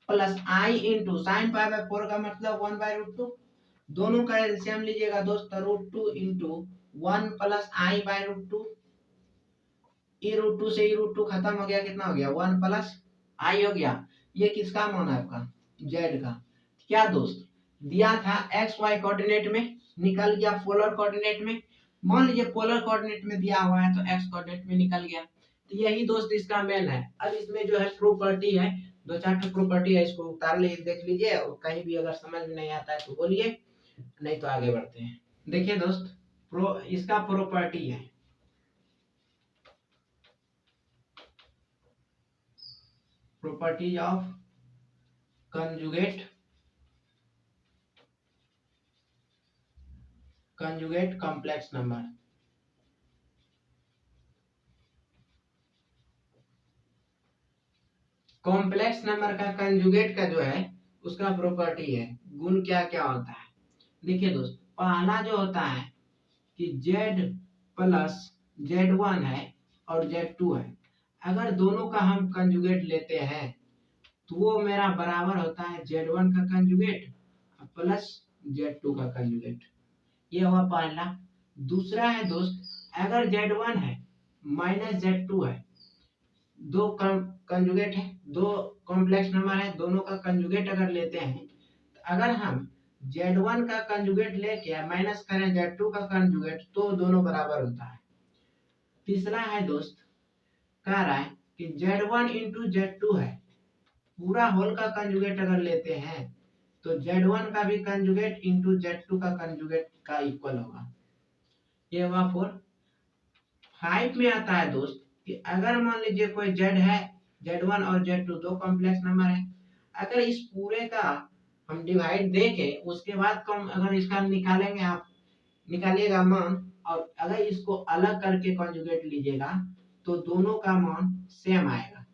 plus i into sine pi by 4 का मतलब 1 बाय रूट 2। दोनों का एलसीएम लीजिएगा दोस्त root 2 into 1 plus i by root 2, ये रूट 2 से ये रूट 2 खत्म हो गया, कितना हो गया 1 प्लस आई हो गया। ये किसका मान है आपका जेड का। क्या दोस्त दिया था एक्स वाई कोऑर्डिनेट में, निकल गया पोलर कोऑर्डिनेट में। मान लीजिए पोलर कोऑर्डिनेट में दिया हुआ है तो एक्स कोऑर्डिनेट में निकल गया। तो यही दोस्त इसका मेन है। अब इसमें जो है प्रॉपर्टी है, दो चार प्रॉपर्टी है, इसको उतार ले देख लीजिए, और कहीं भी अगर समझ में नहीं आता है तो बोलिए, नहीं तो आगे बढ़ते हैं। देखिए दोस्त इसका प्रॉपर्टी है property of conjugate complex number. Complex number का कंजुगेट का जो है उसका प्रॉपर्टी है, गुण क्या क्या होता है। देखिए दोस्त, पहला जो होता है कि z प्लस z1 है और z2 है, अगर दोनों का हम कंजुगेट लेते हैं तो वो मेरा बराबर होता है z1 का कंजुगेट प्लस z2 का कंजुगेट। ये हुआ पहला। दूसरा है दोस्त, अगर z1 है माइनस z2 है, दो कंजुगेट है, दो कॉम्प्लेक्स नंबर है, दोनों का कंजुगेट अगर लेते हैं तो अगर हम z1 का कंजुगेट लेके माइनस करें z2 का कंजुगेट तो दोनों बराबर होता है। तीसरा है दोस्त, कह रहा है कि z1 इंटू z2 है, पूरा होल का कंजुगेट अगर लेते हैं तो z1 का भी कंजुगेट इंटू z2 का कंजुगेट का इक्वल होगा। ये हुआ 4। 5 में आता है दोस्त कि अगर मान लीजिए कोई z है, z1 और z2 दो कॉम्प्लेक्स नंबर है, अगर इस पूरे का हम डिवाइड देके उसके बाद कम अगर इसका निकालेंगे, आप निकालिएगा मान, और अगर इसको अलग करके कॉन्जुगेट लीजिएगा तो दोनों का मान सेम आएगा।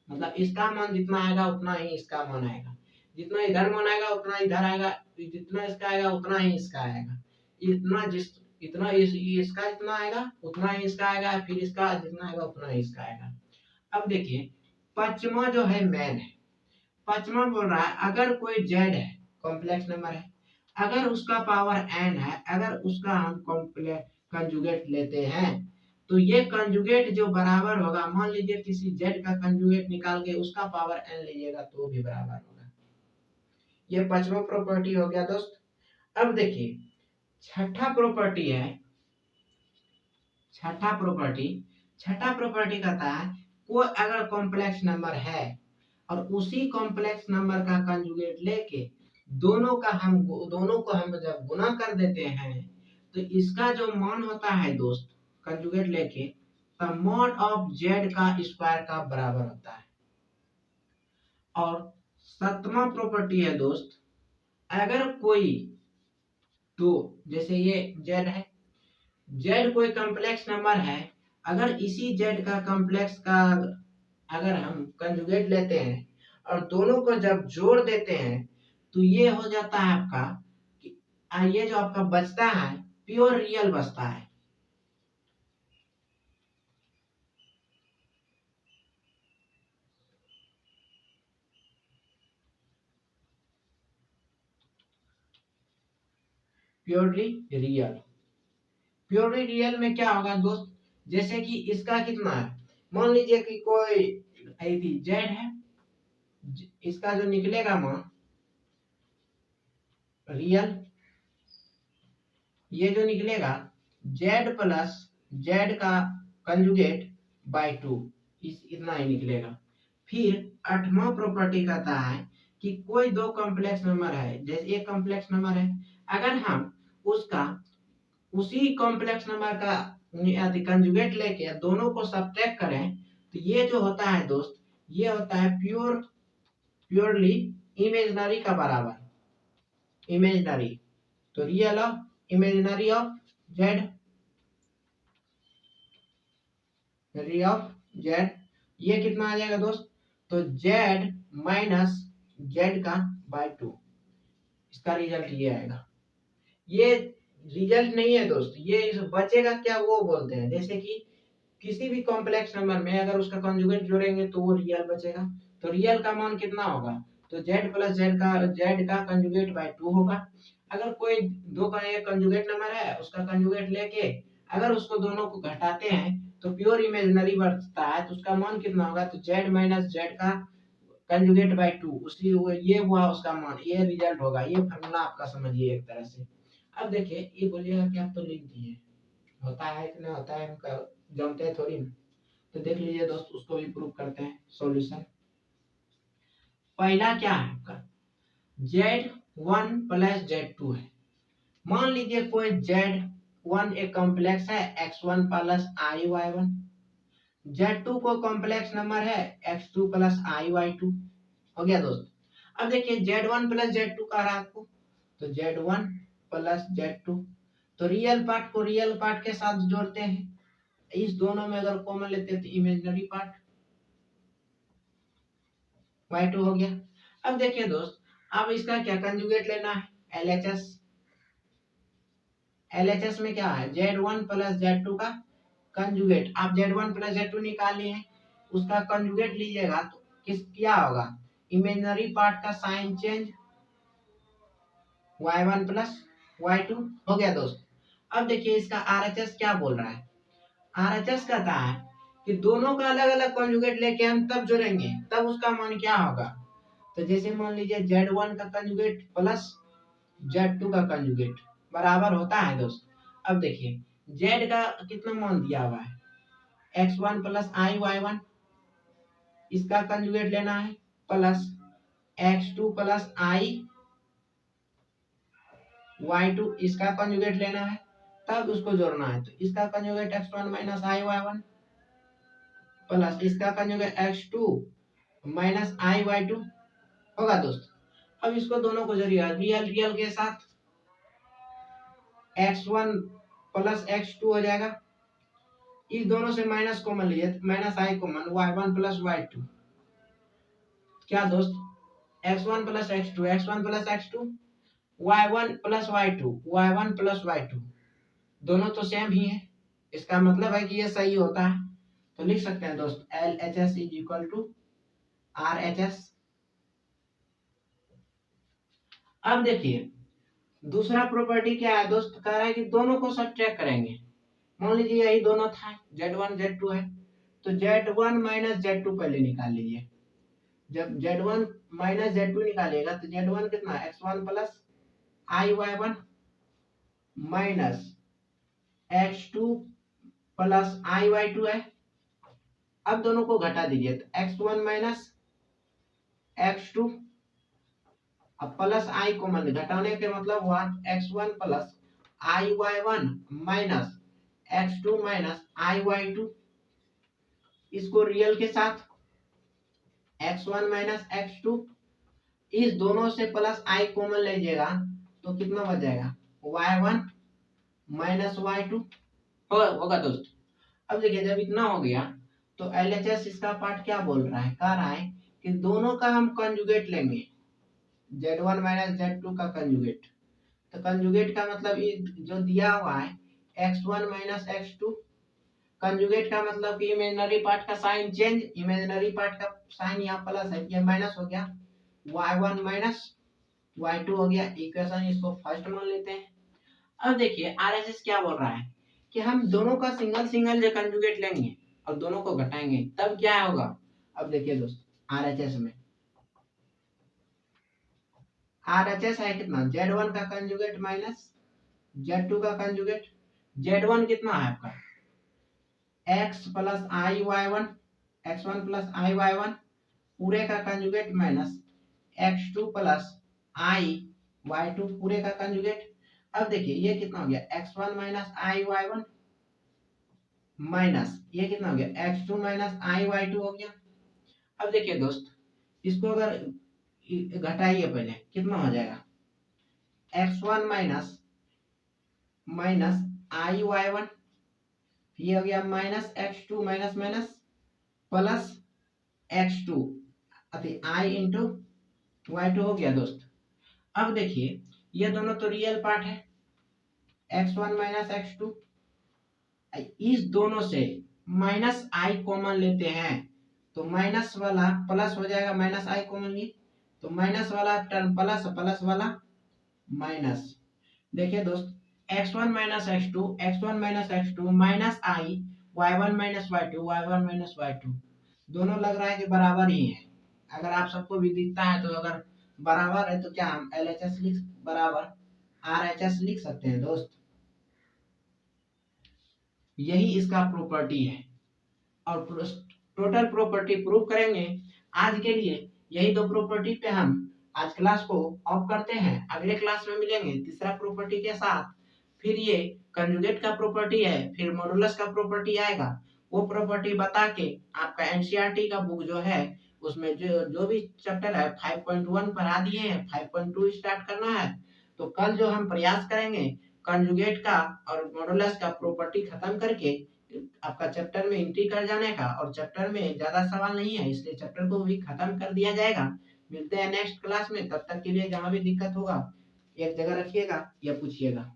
मतलब इसका मान जितना आएगा उतना ही इसका मान आएगा, जितना इधर मान आएगा उतना इधर आएगा, जितना इसका आएगा उतना ही इसका आएगा, इतना इसका जितना आएगा उतना ही इसका आएगा, फिर इसका जितना आएगा उतना ही इसका आएगा। अब देखिए पचमा जो है मैन है, पचमा बोल रहा है अगर कोई जेड है, कॉम्प्लेक्स नंबर है, अगर उसका पावर एन है, अगर उसका हम कॉम्प्लेक्स कंजुगेट लेते हैं तो ये कंजुगेट जो बराबर होगा, मान लीजिए किसी जेड का कंजुगेट निकाल के उसका पावर एन लीजिएगा तो भी बराबर होगा। ये पांचवा प्रॉपर्टी हो गया दोस्त। अब देखिए छठा प्रॉपर्टी है, छठा प्रॉपर्टी कहता है कोई अगर कॉम्प्लेक्स नंबर है और उसी कॉम्प्लेक्स नंबर का कंजुगेट लेके दोनों को हम जब गुना कर देते हैं तो इसका जो मान होता है दोस्त कंजुगेट लेके, तो मॉड ऑफ जेड का स्क्वायर का बराबर होता है। और सातवां प्रॉपर्टी है दोस्त, अगर कोई दो, जैसे ये जेड है, जेड कोई कॉम्प्लेक्स नंबर है, अगर इसी जेड का कॉम्प्लेक्स का अगर हम कंजुगेट लेते हैं और दोनों को जब जोड़ देते हैं तो ये हो जाता है आपका कि ये जो आपका बचता है प्योर रियल बचता है। प्योरली रियल, प्योरली रियल में क्या होगा दोस्त, जैसे कि इसका कितना है, मान लीजिए कि कोई जेड है, इसका जो निकलेगा मान रियल, ये जो निकलेगा z प्लस जेड का कंजुगेट बाय 2, इतना ही निकलेगा। फिर आठवां प्रॉपर्टी कहता है कि कोई दो कॉम्प्लेक्स नंबर है, जैसे एक कॉम्प्लेक्स नंबर है, अगर हम उसका उसी कॉम्प्लेक्स नंबर का कंजुगेट लेके दोनों को सब्ट्रैक्ट करें तो ये जो होता है दोस्त, ये होता है प्योरली इमेजिनरी का बराबर, इमेजिनरी, तो real of imaginary of Z, of Z, ये कितना आ जाएगा दोस्त, तो जेड माइनस जेड का बाय 2, इसका रिजल्ट ये आएगा। ये रिजल्ट नहीं है दोस्त, ये इस बचेगा क्या वो बोलते हैं, जैसे कि किसी भी कॉम्प्लेक्स नंबर में अगर उसका कंजुगेट जोड़ेंगे तो वो रियल बचेगा, तो रियल का मान कितना होगा, तो z प्लस जेड का कंजुगेट बाय 2 होगा। अगर कोई दो का एक कंजुगेट नंबर है, उसका कंजुगेट लेके अगर उसको दोनों को घटाते हैं तो प्योर इमेजिनरी बचता है, तो उसका मान कितना होगा, तो z माइनस जेड का कंजुगेट बाय 2, उसकी ये हुआ उसका मान, ये रिजल्ट होगा। ये फॉर्मूला आपका समझिए एक तरह से। अब देखिए ये बोलिएगा कि आप तो लिख दिए, होता है कि नहीं होता है, हम जानते हैं थोड़ी ना, तो देख लीजिए दोस्त, उसको भी प्रूव करते हैं सॉल्यूशन। पहला क्या है आपका, z1 प्लस z2 है, मान लीजिए कोई z1 एक कॉम्प्लेक्स है x1 प्लस y1, z2 को कॉम्प्लेक्स नंबर है x2 प्लस y2, हो गया दोस्त। अब देखिए z1 प्लस z2 का रहा आपको, तो z1 प्लस z2, तो रियल पार्ट को रियल पार्ट के साथ जोड़ते हैं, इस दोनों में अगर कॉमन लेते हैं तो इमेजिनरी पार्ट, y2 हो गया। अब देखिए दोस्त, अब इसका क्या कंजुगेट लेना है, LHS। LHS में क्या है, Z1 प्लस Z2 का कंजुगेट। आप Z1 प्लस Z2 निकाल लिए हैं, उसका कंजुगेट लीजिएगा तो किस क्या होगा, इमेजिनरी पार्ट का sign change y1 plus y2 हो गया दोस्त। अब देखिए इसका RHS क्या बोल रहा है, RHS कहता है कि दोनों का अलग अलग कंजुगेट लेके हम तब जोड़ेंगे, तब उसका मान क्या होगा। तो जैसे मान लीजिए Z1 का कंजुगेट प्लस Z2 का कंजुगेट बराबर होता है दोस्त। अब देखिए Z का कितना मान दिया हुआ है, x1 प्लस आई y1, इसका कंजुगेट लेना है, प्लस x2 प्लस आई y2, इसका कंजुगेट लेना है, तब उसको जोड़ना है। तो इसका conjugate x1 minus i y1 plus इसका कंजुगेट x2 माइनस आई y2 होगा दोस्त। अब इसको दोनों को जोड़िए रियल रियल के साथ, x1 प्लस x2 हो जाएगा, इस दोनों से माइनस कॉमन लीजिए, माइनस आई कॉमन, y1 प्लस y2 क्या दोस्त, x1 plus x2, x1 plus x2, y1 plus y2, y1 plus y2 दोनों तो सेम ही है, इसका मतलब है कि ये सही होता है। तो लिख सकते हैं दोस्त LHS is equal to RHS। अब देखिए दूसरा प्रॉपर्टी क्या है दोस्त, कह रहा है कि दोनों को सब्ट्रैक्ट करेंगे। मान लीजिए यही दोनों था, Z1 Z2 है, तो Z1 माइनस Z2 पहले निकाल लीजिए। जब Z1 माइनस Z2 निकालेगा तो Z1 कितना, x1 प्लस आई y1 माइनस x2 प्लस आई y2 है। अब दोनों को घटा दीजिए तो x1 माइनस x2, अब प्लस आई कॉमन, घटाने के मतलब हुआ x1 प्लस आई y1 माइनस x2 माइनस आई y2, इसको रियल के साथ x1 माइनस x2, इस दोनों से प्लस आई कॉमन लीजिएगा तो कितना बच जाएगा, y1 माइनस y2 होगा दोस्त। अब देखिए जब इतना हो गया तो LHS इसका पार्ट क्या बोल रहा है, कह रहा है कि दोनों का हम कंजुगेट लेंगे, Z1 माइनस Z2 का कंजुगेट। तो कंजुगेट का मतलब ये जो दिया हुआ है x1 माइनस x2, कंजुगेट का मतलब कि इमेजिनरी पार्ट का साइन चेंज, इमेजिनरी पार्ट का साइन यहाँ प्लस है, ये माइनस हो गया, y1 माइनस y2 हो गया इक्वेशन, इसको फर्स्ट मान लेते हैं। अब देखिए RHS क्या बोल रहा है कि हम दोनों का सिंगल सिंगल जो कंजुगेट लेंगे और दोनों को घटाएंगे तब क्या होगा। अब देखिए दोस्त RHS में RHS है कितना, Z1 का कंजुगेट माइनस Z2 का कंजुगेट। Z1 कितना है आपका x प्लस आई y1, x1 प्लस आई y1 पूरे का कंजुगेट माइनस x2 प्लस आई y2 पूरे का कंजुगेट। अब देखिए ये कितना हो गया, x1 minus i y1 minus ये कितना हो गया, x2 माइनस आई y2 हो गया। अब देखिए दोस्त इसको अगर घटाइए पहले कितना हो जाएगा, x1 minus minus i y1, ये हो गया minus x2 minus minus plus x2 अति आई इंटू y2 हो गया दोस्त। अब देखिए ये दोनों तो रियल पार्ट है, x1 माइनस x2, इस दोनों से माइनस आई कॉमन लेते हैं तो माइनस वाला प्लस हो जाएगा, माइनस आई कॉमन लिए तो माइनस वाला टर्म प्लस, प्लस वाला माइनस। देखिए दोस्त x1 minus x2, x1 minus x2 minus i y1 minus y2, y1 minus y2 दोनों लग रहा है कि बराबर ही है। अगर आप सबको भी दिखता है तो अगर बराबर है तो क्या हम LHS लिख बराबर RHS लिख सकते हैं दोस्त। यही इसका प्रॉपर्टी है और टोटल प्रॉपर्टी प्रूव करेंगे। आज के लिए यही दो प्रॉपर्टी पे हम आज क्लास को ऑफ करते हैं, अगले क्लास में मिलेंगे तीसरा प्रॉपर्टी के साथ। फिर ये कंजुगेट का प्रॉपर्टी है, फिर मॉडुलस का प्रॉपर्टी आएगा, वो प्रॉपर्टी बता के आपका एनसीईआरटी का बुक जो है उसमें जो भी चैप्टर है 5.1 पढ़ा दिए हैं, 5.2 स्टार्ट करना है। तो कल जो हम प्रयास करेंगे कंजुगेट का और मॉडुलस का प्रॉपर्टी खत्म करके आपका चैप्टर में एंट्री कर जाने का, और चैप्टर में ज्यादा सवाल नहीं है इसलिए चैप्टर को भी खत्म कर दिया जाएगा। मिलते हैं नेक्स्ट क्लास में, तब तक के लिए जहां भी दिक्कत होगा एक जगह रखिएगा या पूछिएगा।